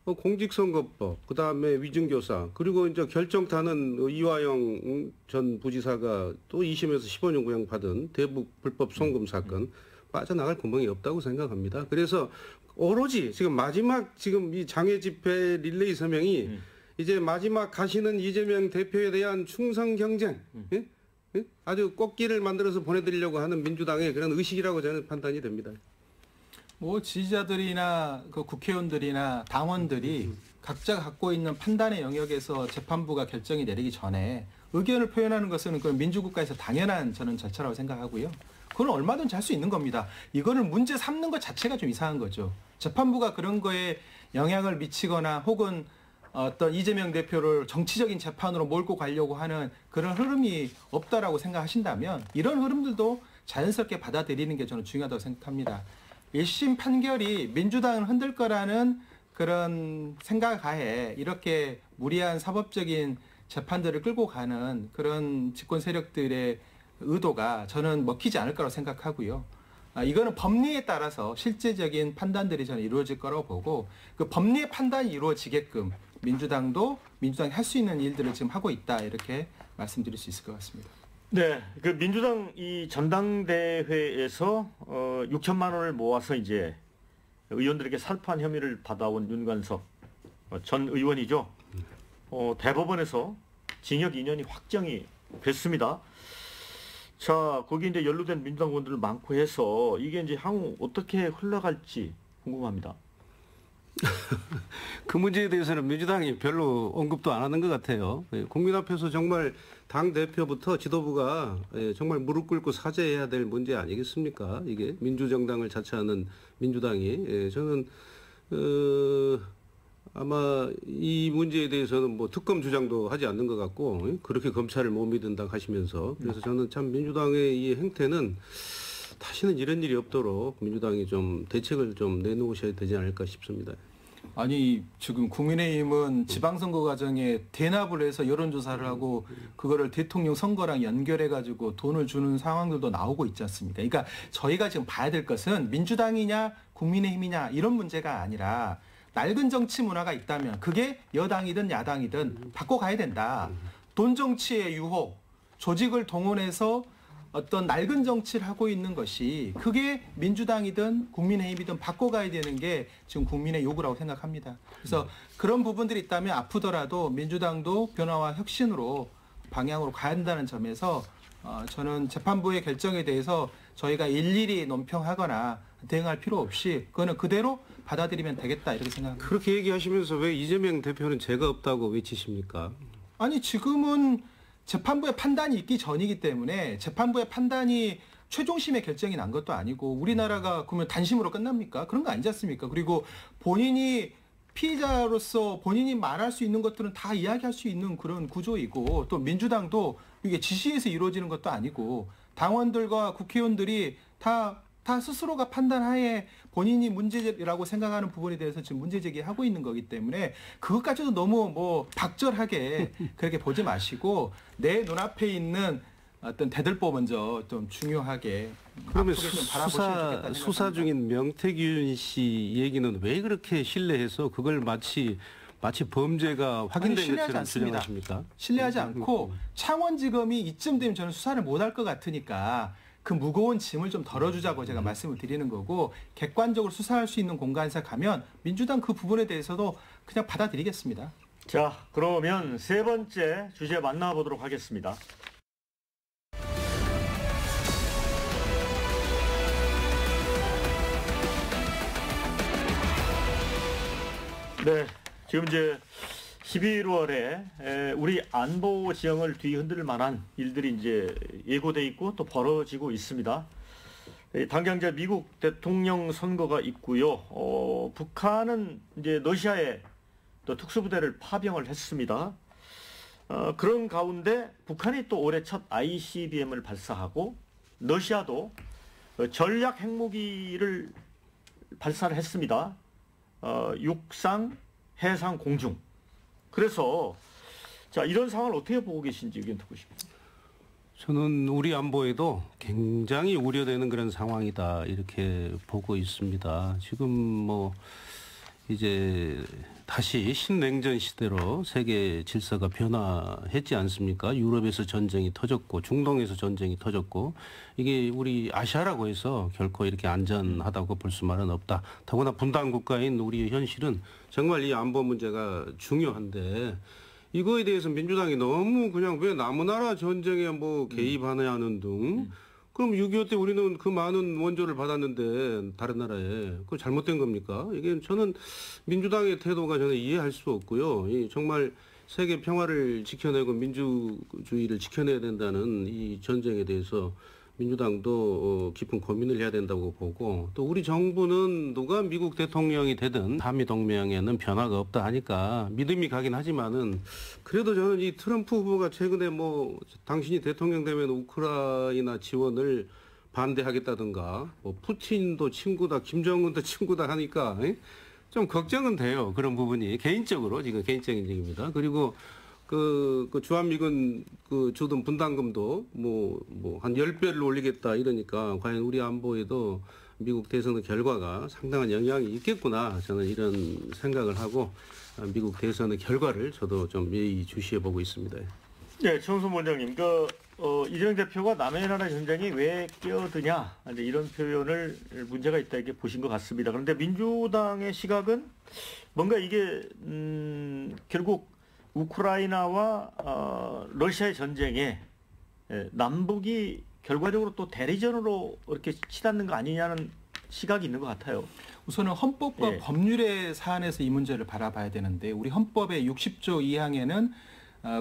공직선거법, 그 다음에 위증교사, 그리고 이제 결정타는 이화영 전 부지사가 또 2심에서 15년 구형 받은 대북 불법 송금 사건 빠져나갈 구멍이 없다고 생각합니다. 그래서 오로지 지금 마지막 지금 이 장외 집회 릴레이 서명이 이제 마지막 가시는 이재명 대표에 대한 충성 경쟁. 예? 아주 꽃길을 만들어서 보내드리려고 하는 민주당의 그런 의식이라고 저는 판단이 됩니다. 뭐 지지자들이나 그 국회의원들이나 당원들이 각자 갖고 있는 판단의 영역에서 재판부가 결정이 내리기 전에 의견을 표현하는 것은 그 민주국가에서 당연한 저는 절차라고 생각하고요. 그건 얼마든지 할 수 있는 겁니다. 이거를 문제 삼는 것 자체가 좀 이상한 거죠. 재판부가 그런 거에 영향을 미치거나 혹은 어떤 이재명 대표를 정치적인 재판으로 몰고 가려고 하는 그런 흐름이 없다라고 생각하신다면 이런 흐름들도 자연스럽게 받아들이는 게 저는 중요하다고 생각합니다. 1심 판결이 민주당을 흔들 거라는 그런 생각하에 이렇게 무리한 사법적인 재판들을 끌고 가는 그런 집권 세력들의 의도가 저는 먹히지 않을 거라고 생각하고요. 이거는 법리에 따라서 실제적인 판단들이 저는 이루어질 거라고 보고 그 법리의 판단이 이루어지게끔 민주당이 할 수 있는 일들을 지금 하고 있다 이렇게 말씀드릴 수 있을 것 같습니다. 네, 그 민주당 이 전당대회에서 6천만 원을 모아서 이제 의원들에게 살포한 혐의를 받아온 윤관석 전 의원이죠. 대법원에서 징역 2년이 확정이 됐습니다. 자, 거기 이제 연루된 민주당 의원들 많고 해서 이게 이제 향후 어떻게 흘러갈지 궁금합니다. 그 문제에 대해서는 민주당이 별로 언급도 안 하는 것 같아요. 국민 앞에서 정말 당 대표부터 지도부가 정말 무릎 꿇고 사죄해야 될 문제 아니겠습니까? 이게 민주정당을 자처하는 민주당이 저는 아마 이 문제에 대해서는 뭐 특검 주장도 하지 않는 것 같고 그렇게 검찰을 못 믿는다 하시면서 그래서 저는 참 민주당의 이 행태는 다시는 이런 일이 없도록 민주당이 좀 대책을 좀 내놓으셔야 되지 않을까 싶습니다. 아니 지금 국민의힘은 지방선거 과정에 대납을 해서 여론조사를 하고 그거를 대통령 선거랑 연결해가지고 돈을 주는 상황들도 나오고 있지 않습니까? 그러니까 저희가 지금 봐야 될 것은 민주당이냐 국민의힘이냐 이런 문제가 아니라 낡은 정치 문화가 있다면 그게 여당이든 야당이든 바꿔가야 된다. 돈 정치의 유혹, 조직을 동원해서 어떤 낡은 정치를 하고 있는 것이 그게 민주당이든 국민의힘이든 바꿔가야 되는 게 지금 국민의 요구라고 생각합니다. 그래서 그런 부분들이 있다면 아프더라도 민주당도 변화와 혁신으로 방향으로 가야 한다는 점에서 저는 재판부의 결정에 대해서 저희가 일일이 논평하거나 대응할 필요 없이 그거는 그대로 받아들이면 되겠다 이렇게 생각합니다. 그렇게 얘기하시면서 왜 이재명 대표는 죄가 없다고 외치십니까? 아니 지금은 재판부의 판단이 있기 전이기 때문에 재판부의 판단이 최종심의 결정이 난 것도 아니고 우리나라가 그러면 단심으로 끝납니까? 그런 거 아니지 않습니까? 그리고 본인이 피의자로서 본인이 말할 수 있는 것들은 다 이야기할 수 있는 그런 구조이고 또 민주당도 이게 지시에서 이루어지는 것도 아니고 당원들과 국회의원들이 다 스스로가 판단하에 본인이 문제라고 생각하는 부분에 대해서 지금 문제 제기하고 있는 거기 때문에 그것까지도 너무 뭐 박절하게 그렇게 보지 마시고 내 눈앞에 있는 어떤 대들보 먼저 좀 중요하게 그러면 앞으로 좀 바라보시면 좋겠다는 수사 생각합니다. 중인 명태균 씨 얘기는 왜 그렇게 신뢰해서 그걸 마치 범죄가 확인된 신뢰하지 것처럼 않습니다. 주장하십니까? 신뢰하지 않고 창원지검이 이쯤 되면 저는 수사를 못할 것 같으니까 그 무거운 짐을 좀 덜어주자고 제가 말씀을 드리는 거고 객관적으로 수사할 수 있는 공간에서 가면 민주당 그 부분에 대해서도 그냥 받아들이겠습니다. 자, 그러면 세 번째 주제 만나보도록 하겠습니다. 네, 지금 이제 11월에 우리 안보 지형을 뒤흔들 만한 일들이 이제 예고돼 있고 또 벌어지고 있습니다. 당장 이제 미국 대통령 선거가 있고요. 북한은 이제 러시아에 또 특수부대를 파병을 했습니다. 그런 가운데 북한이 또 올해 첫 ICBM을 발사하고 러시아도 전략 핵무기를 발사를 했습니다. 육상, 해상, 공중. 그래서 자, 이런 상황을 어떻게 보고 계신지 의견 듣고 싶습니다. 저는 우리 안보에도 굉장히 우려되는 그런 상황이다 이렇게 보고 있습니다. 지금 뭐 이제 다시 신냉전 시대로 세계 질서가 변화했지 않습니까? 유럽에서 전쟁이 터졌고 중동에서 전쟁이 터졌고 이게 우리 아시아라고 해서 결코 이렇게 안전하다고 볼 수만은 없다. 더구나 분단 국가인 우리의 현실은 정말 이 안보 문제가 중요한데 이거에 대해서 민주당이 너무 그냥 왜 남의 나라 전쟁에 뭐 개입하냐 하는 등 그럼 6.25 때 우리는 그 많은 원조를 받았는데 다른 나라에 그거 잘못된 겁니까? 이게 저는 민주당의 태도가 저는 이해할 수 없고요. 이 정말 세계 평화를 지켜내고 민주주의를 지켜내야 된다는 이 전쟁에 대해서 민주당도 깊은 고민을 해야 된다고 보고 또 우리 정부는 누가 미국 대통령이 되든 한미 동맹에는 변화가 없다 하니까 믿음이 가긴 하지만은 그래도 저는 이 트럼프 후보가 최근에 뭐 당신이 대통령 되면 우크라이나 지원을 반대하겠다든가 뭐 푸틴도 친구다 김정은도 친구다 하니까 좀 걱정은 돼요. 그런 부분이 개인적으로 지금 개인적인 얘기입니다. 그리고 그 주한미군 그 주둔 분담금도 뭐 한 10배를 올리겠다 이러니까 과연 우리 안보에도 미국 대선의 결과가 상당한 영향이 있겠구나 저는 이런 생각을 하고 미국 대선의 결과를 저도 좀 예의주시해 보고 있습니다. 네, 최원순 원장님, 이재명 대표가 남의 나라 전쟁에 왜 끼어드냐 이제 이런 표현을 문제가 있다 이렇게 보신 것 같습니다. 그런데 민주당의 시각은 뭔가 이게 결국 우크라이나와 러시아의 전쟁에 남북이 결과적으로 또 대리전으로 이렇게 치닫는 거 아니냐는 시각이 있는 것 같아요. 우선은 헌법과 예. 법률의 사안에서 이 문제를 바라봐야 되는데 우리 헌법의 60조 2항에는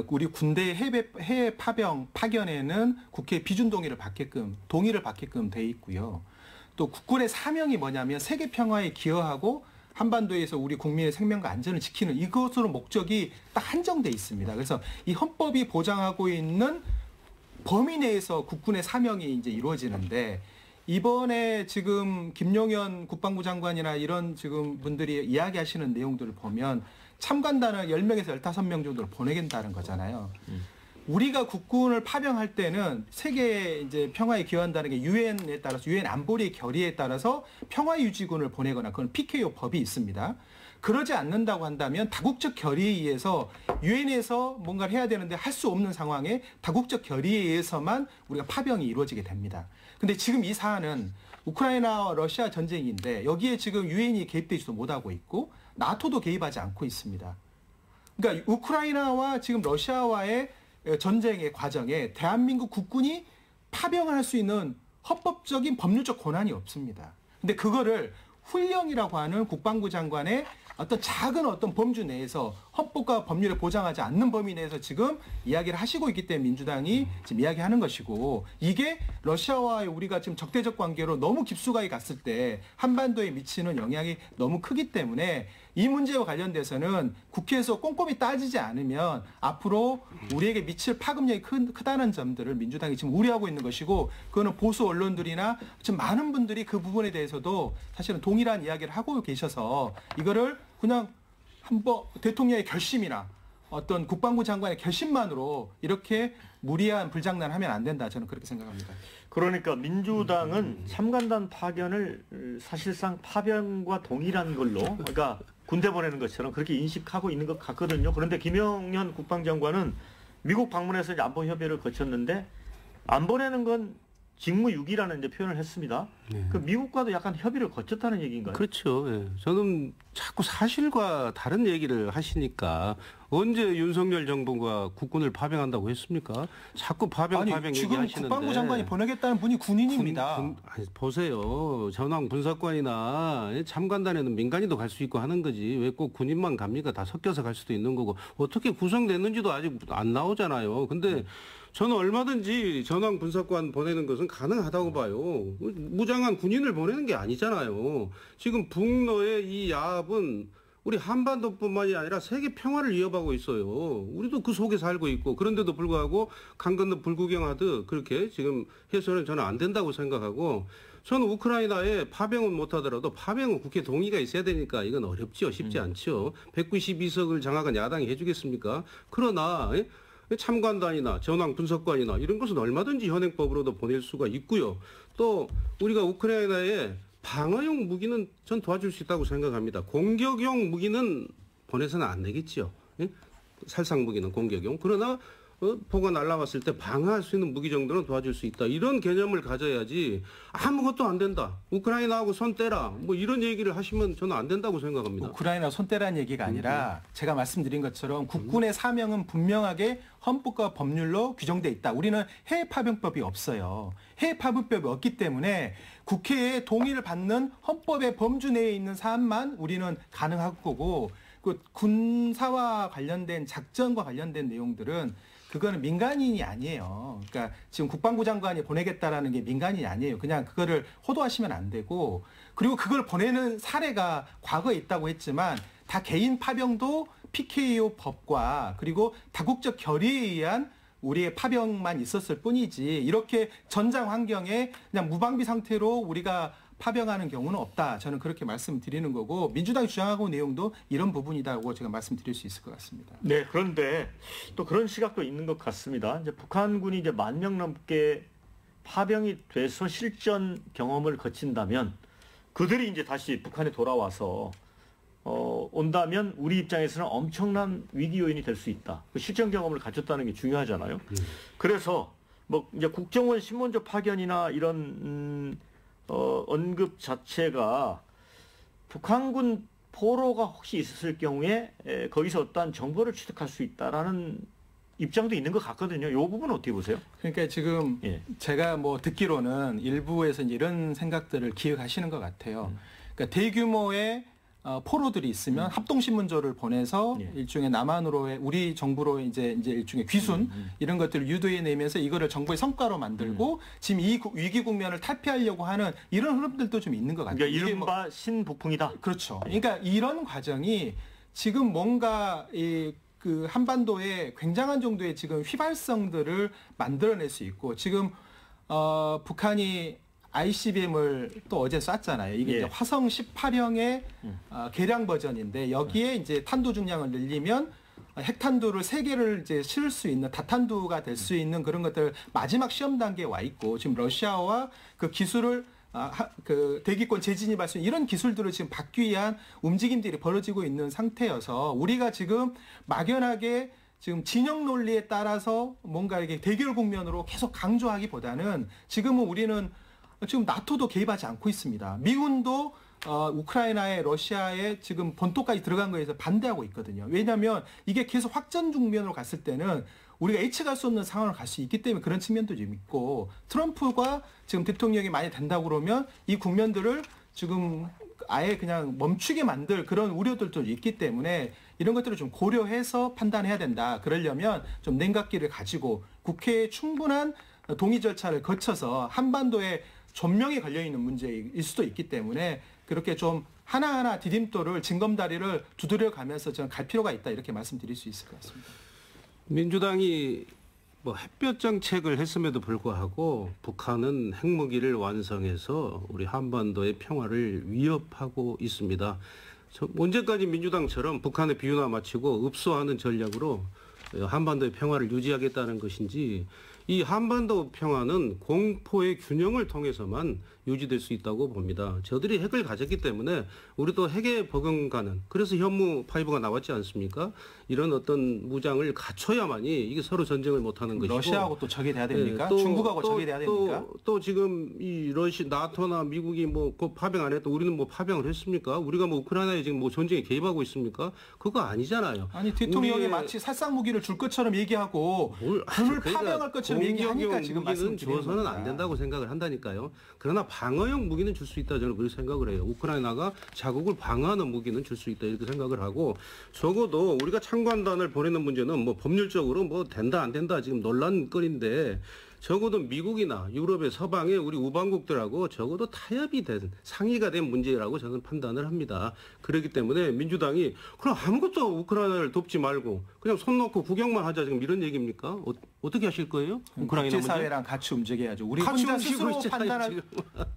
우리 군대 해외 파견에는 국회 비준 동의를 받게끔 돼 있고요. 또 국군의 사명이 뭐냐면 세계 평화에 기여하고 한반도에서 우리 국민의 생명과 안전을 지키는 이것으로 목적이 딱 한정돼 있습니다. 그래서 이 헌법이 보장하고 있는 범위 내에서 국군의 사명이 이제 이루어지는데 이번에 지금 김용현 국방부 장관이나 이런 지금 분들이 이야기하시는 내용들을 보면 참관단을 10명에서 15명 정도를 보내겠다는 거잖아요. 우리가 국군을 파병할 때는 세계 이제 평화에 기여한다는 게 유엔에 따라서 유엔 안보리 결의에 따라서 평화유지군을 보내거나 그건 PKO 법이 있습니다. 그러지 않는다고 한다면 다국적 결의에 의해서 유엔에서 뭔가를 해야 되는데 할 수 없는 상황에 다국적 결의에 의해서만 우리가 파병이 이루어지게 됩니다. 근데 지금 이 사안은 우크라이나와 러시아 전쟁인데 여기에 지금 유엔이 개입되지도 못하고 있고 나토도 개입하지 않고 있습니다. 그러니까 우크라이나와 지금 러시아와의 전쟁의 과정에 대한민국 국군이 파병을 할 수 있는 헌법적인 법률적 권한이 없습니다. 근데 그거를 훈령이라고 하는 국방부 장관의 어떤 작은 어떤 범주 내에서 헌법과 법률에 보장하지 않는 범위 내에서 지금 이야기를 하시고 있기 때문에 민주당이 지금 이야기하는 것이고, 이게 러시아와의 우리가 지금 적대적 관계로 너무 깊숙하게 갔을 때 한반도에 미치는 영향이 너무 크기 때문에 이 문제와 관련돼서는 국회에서 꼼꼼히 따지지 않으면 앞으로 우리에게 미칠 파급력이 크다는 점들을 민주당이 지금 우려하고 있는 것이고, 그거는 보수 언론들이나 지금 많은 분들이 그 부분에 대해서도 사실은 동일한 이야기를 하고 계셔서 이거를 그냥 한번 대통령의 결심이나 어떤 국방부 장관의 결심만으로 이렇게 무리한 불장난을 하면 안 된다. 저는 그렇게 생각합니다. 그러니까 민주당은 참관단 파견을 사실상 파병과 동일한 걸로, 그러니까 군대 보내는 것처럼 그렇게 인식하고 있는 것 같거든요. 그런데 김영현 국방장관은 미국 방문해서 이제 안보 협의를 거쳤는데 안 보내는 건 직무유기라는 이제 표현을 했습니다. 네. 그 미국과도 약간 협의를 거쳤다는 얘기인가요? 그렇죠. 예. 저는 자꾸 사실과 다른 얘기를 하시니까 언제 윤석열 정부가 국군을 파병한다고 했습니까? 자꾸 파병 지금 얘기하시는데. 국방부 장관이 보내겠다는 분이 군인입니다. 아니, 보세요. 전황 분사관이나 참관단에는 민간인도 갈 수 있고 하는 거지. 왜 꼭 군인만 갑니까? 다 섞여서 갈 수도 있는 거고. 어떻게 구성됐는지도 아직 안 나오잖아요. 근데 저는 얼마든지 전황 분사관 보내는 것은 가능하다고 봐요. 무장한 군인을 보내는 게 아니잖아요. 지금 북러의 이 야합은 우리 한반도뿐만이 아니라 세계 평화를 위협하고 있어요. 우리도 그 속에 살고 있고, 그런데도 불구하고 강 건너 불구경하듯 그렇게 지금 해서는 저는 안 된다고 생각하고, 저는 우크라이나에 파병은 못하더라도 파병은 국회 동의가 있어야 되니까 이건 어렵지요. 쉽지 않죠. 192석을 장악한 야당이 해주겠습니까? 그러나 참관단이나 전황 분석관이나 이런 것은 얼마든지 현행법으로도 보낼 수가 있고요. 또 우리가 우크라이나에 방어용 무기는 전 도와줄 수 있다고 생각합니다. 공격용 무기는 보내서는 안 되겠죠. 예? 살상 무기는 공격용. 그러나 포가 날아왔을 때 방어할 수 있는 무기 정도는 도와줄 수 있다. 이런 개념을 가져야지 아무것도 안 된다. 우크라이나하고 손 떼라. 뭐 이런 얘기를 하시면 저는 안 된다고 생각합니다. 우크라이나 손 떼라는 얘기가 아니라 제가 말씀드린 것처럼 국군의 사명은 분명하게 헌법과 법률로 규정돼 있다. 우리는 해외 파병법이 없어요. 해외 파병법이 없기 때문에 국회의 동의를 받는 헌법의 범주 내에 있는 사안만 우리는 가능할 거고, 그 군사와 관련된 작전과 관련된 내용들은 그거는 민간인이 아니에요. 그러니까 지금 국방부 장관이 보내겠다라는 게 민간인이 아니에요. 그냥 그거를 호도하시면 안 되고, 그리고 그걸 보내는 사례가 과거에 있다고 했지만 다 개인 파병도 PKO 법과 그리고 다국적 결의에 의한 우리의 파병만 있었을 뿐이지, 이렇게 전장 환경에 그냥 무방비 상태로 우리가 파병하는 경우는 없다. 저는 그렇게 말씀드리는 거고, 민주당이 주장하고 있는 내용도 이런 부분이다고 제가 말씀드릴 수 있을 것 같습니다. 네, 그런데 또 그런 시각도 있는 것 같습니다. 이제 북한군이 이제 10,000명 넘게 파병이 돼서 실전 경험을 거친다면 그들이 이제 다시 북한에 돌아와서 온다면 우리 입장에서는 엄청난 위기 요인이 될 수 있다. 그 실전 경험을 갖췄다는 게 중요하잖아요. 그래서 뭐 이제 국정원 신문조 파견이나 이런 언급 자체가 북한군 포로가 혹시 있었을 경우에 거기서 어떠한 정보를 취득할 수 있다라는 입장도 있는 것 같거든요. 이 부분은 어떻게 보세요? 그러니까 지금 제가 뭐 듣기로는 일부에서 이런 생각들을 기획하시는 것 같아요. 그러니까 대규모의 포로들이 있으면 합동신문조를 보내서 일종의 남한으로의 우리 정부로 이제 일종의 귀순 이런 것들을 유도해 내면서 이거를 정부의 성과로 만들고 지금 이 위기 국면을 탈피하려고 하는 이런 흐름들도 좀 있는 것 같아요. 그러니까 이른바 신북풍이다. 그렇죠. 그러니까 이런 과정이 지금 뭔가 그 한반도에 굉장한 정도의 지금 휘발성들을 만들어낼 수 있고, 지금 북한이 ICBM을 또 어제 쐈잖아요. 이게 이제 화성 18형의 개량 버전인데, 여기에 이제 탄두 중량을 늘리면 핵탄두를 3개를 이제 실을 수 있는 다탄두가 될 수 있는 그런 것들 마지막 시험 단계에 와 있고, 지금 러시아와 그 기술을 그 대기권 재진입할 수 있는 이런 기술들을 지금 받기 위한 움직임들이 벌어지고 있는 상태여서, 우리가 지금 막연하게 지금 진영 논리에 따라서 뭔가 이렇게 대결 국면으로 계속 강조하기보다는 지금은 우리는 지금 나토도 개입하지 않고 있습니다. 미군도 우크라이나에 러시아에 지금 본토까지 들어간 거에서 반대하고 있거든요. 왜냐하면 이게 계속 확전 국면으로 갔을 때는 우리가 예측할 수 없는 상황을 갈 수 있기 때문에 그런 측면도 좀 있고, 트럼프가 지금 대통령이 많이 된다고 그러면 이 국면들을 지금 아예 그냥 멈추게 만들 그런 우려들도 있기 때문에 이런 것들을 좀 고려해서 판단해야 된다. 그러려면 좀 냉각기를 가지고 국회에 충분한 동의 절차를 거쳐서 한반도에 전면에 걸려있는 문제일 수도 있기 때문에 그렇게 좀 하나하나 디딤돌을 징검다리를 두드려가면서 저는 갈 필요가 있다 이렇게 말씀드릴 수 있을 것 같습니다. 민주당이 뭐 햇볕 정책을 했음에도 불구하고 북한은 핵무기를 완성해서 우리 한반도의 평화를 위협하고 있습니다. 언제까지 민주당처럼 북한의 비유나 마치고 읍소하는 전략으로 한반도의 평화를 유지하겠다는 것인지 이 한반도 평화는 공포의 균형을 통해서만 유지될 수 있다고 봅니다. 저들이 핵을 가졌기 때문에 우리도 핵에 버금가는 그래서 현무 파이브가 나왔지 않습니까? 이런 어떤 무장을 갖춰야만이 이게 서로 전쟁을 못하는 것이고 러시아하고 또 적이 돼야 됩니까? 네, 중국하고 적이 돼야 됩니까? 또 지금 이 나토나 미국이 뭐 그 파병 안 했다 우리는 뭐 파병을 했습니까? 우리가 뭐 우크라이나에 지금 뭐 전쟁에 개입하고 있습니까? 그거 아니잖아요. 아니 대통령이 마치 살상 무기를 줄 것처럼 얘기하고 군을 파병할 것처럼 얘기하니까 지금 무기는 줘서는 안 된다고 생각을 한다니까요. 그러나 방어용 무기는 줄 수 있다 저는 그렇게 생각을 해요. 우크라이나가 자국을 방어하는 무기는 줄 수 있다 이렇게 생각을 하고 적어도 우리가 참관단을 보내는 문제는 뭐 법률적으로 뭐 된다 안 된다 지금 논란거리인데 적어도 미국이나 유럽의 서방의 우리 우방국들하고 적어도 타협이 된 상의가 된 문제라고 저는 판단을 합니다. 그렇기 때문에 민주당이 그럼 아무것도 우크라이나를 돕지 말고 그냥 손 놓고 구경만 하자 지금 이런 얘기입니까? 어떻게 하실 거예요? 우크라이나 국제사회랑 같이 움직여야죠. 우리 같이 혼자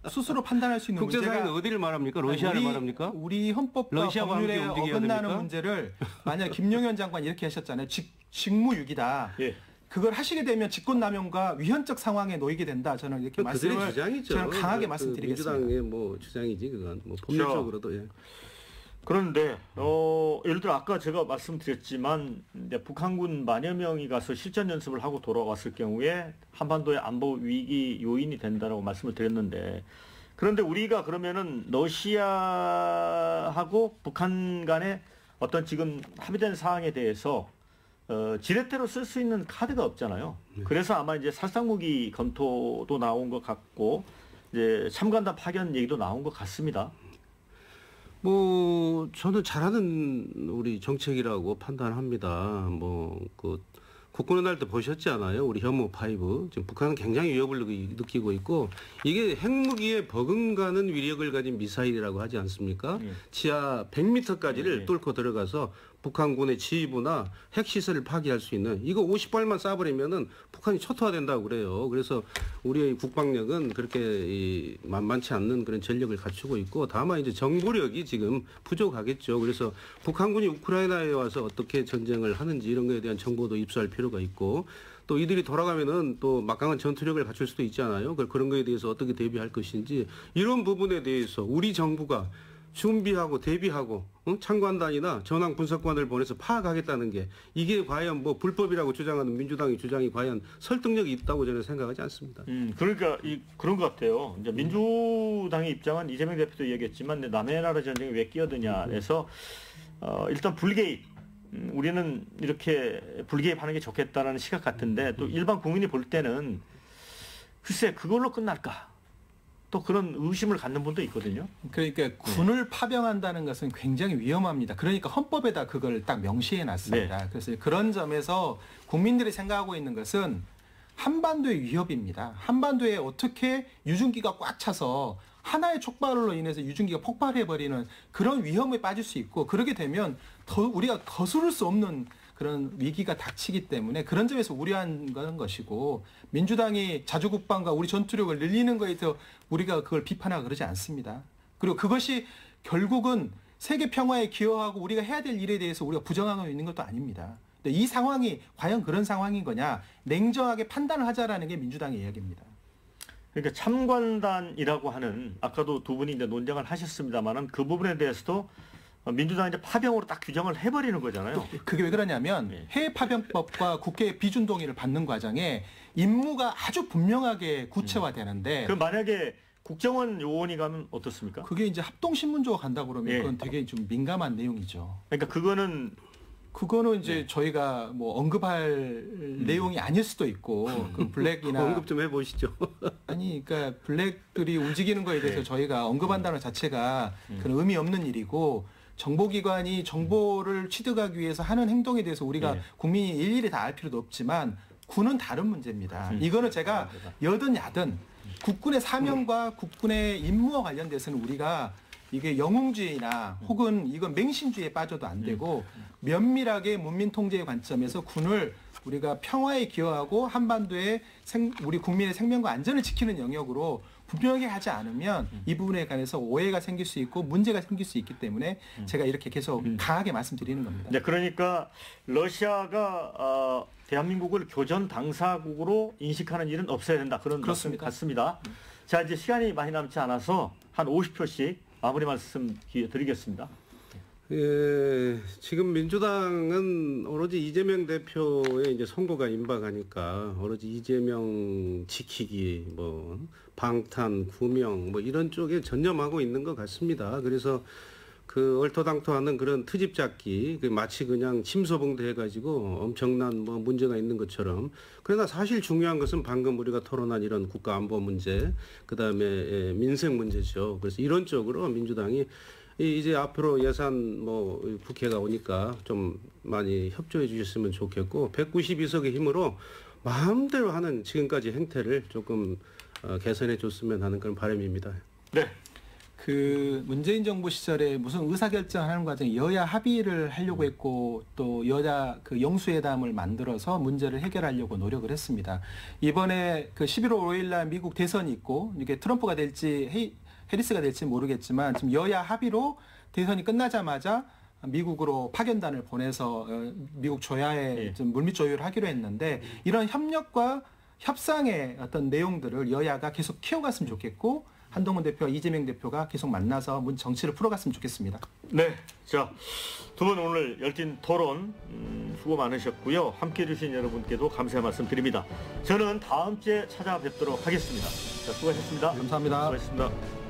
스스로 판단할 수 있는 국제사회는 문제가 어디를 말합니까? 러시아를 말합니까? 우리 헌법과 러시아와 법률에 함께 움직여야 어긋나는 됩니까? 문제를 만약 김용현 장관 이렇게 하셨잖아요. 직무유기다. 예. 그걸 하시게 되면 직권남용과 위헌적 상황에 놓이게 된다. 저는 이렇게 말씀을 주장이죠. 저는 강하게 말씀드리겠습니다. 민주당의 뭐 주장이지 그건 뭐 법률적으로도 예. 그런데 예를 들어 아까 제가 말씀드렸지만 북한군 만여 명이 가서 실전 연습을 하고 돌아왔을 경우에 한반도의 안보 위기 요인이 된다라고 말씀을 드렸는데 그런데 우리가 그러면은 러시아하고 북한 간의 어떤 지금 합의된 사항에 대해서 지렛대로 쓸 수 있는 카드가 없잖아요. 그래서 아마 이제 살상무기 검토도 나온 것 같고 이제 참관단 파견 얘기도 나온 것 같습니다. 뭐 저는 잘하는 우리 정책이라고 판단합니다. 뭐 그 국군의 날 때 보셨지 않아요? 우리 현무 파이브 지금 북한은 굉장히 위협을 느끼고 있고 이게 핵무기에 버금가는 위력을 가진 미사일이라고 하지 않습니까? 지하 100m까지를 뚫고 들어가서 북한군의 지휘부나 핵시설을 파괴할 수 있는 이거 50발만 쏴버리면은 북한이 초토화된다고 그래요. 그래서 우리의 국방력은 그렇게 만만치 않는 그런 전력을 갖추고 있고 다만 이제 정보력이 지금 부족하겠죠. 그래서 북한군이 우크라이나에 와서 어떻게 전쟁을 하는지 이런 거에 대한 정보도 입수할 필요가 있고 또 이들이 돌아가면은 또 막강한 전투력을 갖출 수도 있잖아요. 그런 거에 대해서 어떻게 대비할 것인지 이런 부분에 대해서 우리 정부가 준비하고 대비하고 참관단이나 전황 분석관을 보내서 파악하겠다는 게 이게 과연 뭐 불법이라고 주장하는 민주당의 주장이 과연 설득력이 있다고 저는 생각하지 않습니다. 그러니까 그런 것 같아요. 이제 민주당의 입장은 이재명 대표도 얘기했지만 남의 나라 전쟁에 왜 끼어드냐 해서 일단 불개입. 우리는 이렇게 불개입하는 게 좋겠다라는 시각 같은데 또 일반 국민이 볼 때는 글쎄 그걸로 끝날까? 또 그런 의심을 갖는 분도 있거든요. 그러니까 군을 파병한다는 것은 굉장히 위험합니다. 그러니까 헌법에다 그걸 딱 명시해 놨습니다. 네. 그래서 그런 점에서 국민들이 생각하고 있는 것은 한반도의 위협입니다. 한반도에 어떻게 유증기가 꽉 차서 하나의 촉발로 인해서 유증기가 폭발해버리는 그런 위험에 빠질 수 있고 그렇게 되면 우리가 거스를 수 없는 그런 위기가 닥치기 때문에 그런 점에서 우려한 것이고 민주당이 자주국방과 우리 전투력을 늘리는 거에 대해서 우리가 그걸 비판하고 그러지 않습니다. 그리고 그것이 결국은 세계 평화에 기여하고 우리가 해야 될 일에 대해서 우리가 부정하고 있는 것도 아닙니다. 근데 이 상황이 과연 그런 상황인 거냐 냉정하게 판단을 하자라는 게 민주당의 이야기입니다. 그러니까 참관단이라고 하는 아까도 두 분이 이제 논쟁을 하셨습니다만은 그 부분에 대해서도 민주당이 이제 파병으로 딱 규정을 해버리는 거잖아요. 그게 왜 그러냐면 해외 파병법과 국회 비준 동의를 받는 과정에 임무가 아주 분명하게 구체화되는데 그럼 만약에 국정원 요원이 가면 어떻습니까? 그게 이제 합동신문조가 간다 그러면 그건 되게 좀 민감한 내용이죠. 그러니까 그거는 그거는 이제 저희가 뭐 언급할 내용이 아닐 수도 있고 그 블랙이나 언급 좀 해보시죠. 아니 그러니까 블랙들이 움직이는 거에 대해서 저희가 언급한다는 자체가 그런 의미 없는 일이고 정보기관이 정보를 취득하기 위해서 하는 행동에 대해서 우리가 국민이 일일이 다 알 필요도 없지만 군은 다른 문제입니다. 이거는 제가 여든 야든 국군의 사명과 국군의 임무와 관련돼서는 우리가 이게 영웅주의나 혹은 이건 맹신주의에 빠져도 안 되고 면밀하게 문민 통제의 관점에서 군을 우리가 평화에 기여하고 한반도의 우리 국민의 생명과 안전을 지키는 영역으로 분명하게 하지 않으면 이 부분에 관해서 오해가 생길 수 있고 문제가 생길 수 있기 때문에 제가 이렇게 계속 강하게 말씀드리는 겁니다. 네, 그러니까 러시아가 대한민국을 교전 당사국으로 인식하는 일은 없어야 된다. 그런 말씀 같습니다. 자, 이제 시간이 많이 남지 않아서 한 50초씩 마무리 말씀 기회 드리겠습니다. 예, 지금 민주당은 오로지 이재명 대표의 이제 선거가 임박하니까 오로지 이재명 지키기, 뭐 방탄, 구명, 뭐 이런 쪽에 전념하고 있는 것 같습니다. 그래서 그 얼토당토하는 그런 트집 잡기, 마치 그냥 침소봉대 해가지고 엄청난 뭐 문제가 있는 것처럼. 그러나 사실 중요한 것은 방금 우리가 토론한 이런 국가 안보 문제, 그 다음에 민생 문제죠. 그래서 이런 쪽으로 민주당이 이제 앞으로 예산 뭐 국회가 오니까 좀 많이 협조해 주셨으면 좋겠고 192석의 힘으로 마음대로 하는 지금까지 행태를 조금 개선해 줬으면 하는 그런 바람입니다. 네. 그 문재인 정부 시절에 무슨 의사결정하는 과정에 여야 합의를 하려고 했고 또 여야 그 영수회담을 만들어서 문제를 해결하려고 노력을 했습니다. 이번에 그 11월 5일 날 미국 대선이 있고 이게 트럼프가 될지 해리스가 될지 모르겠지만 지금 여야 합의로 대선이 끝나자마자 미국으로 파견단을 보내서 미국 조야에 좀 물밑 조율을 하기로 했는데 이런 협력과 협상의 어떤 내용들을 여야가 계속 키워갔으면 좋겠고 한동훈 대표와 이재명 대표가 계속 만나서 정치를 풀어갔으면 좋겠습니다. 네, 자, 두 분 오늘 열띤 토론 수고 많으셨고요. 함께해 주신 여러분께도 감사의 말씀 드립니다. 저는 다음 주에 찾아뵙도록 하겠습니다. 자, 수고하셨습니다. 감사합니다. 수고하셨습니다.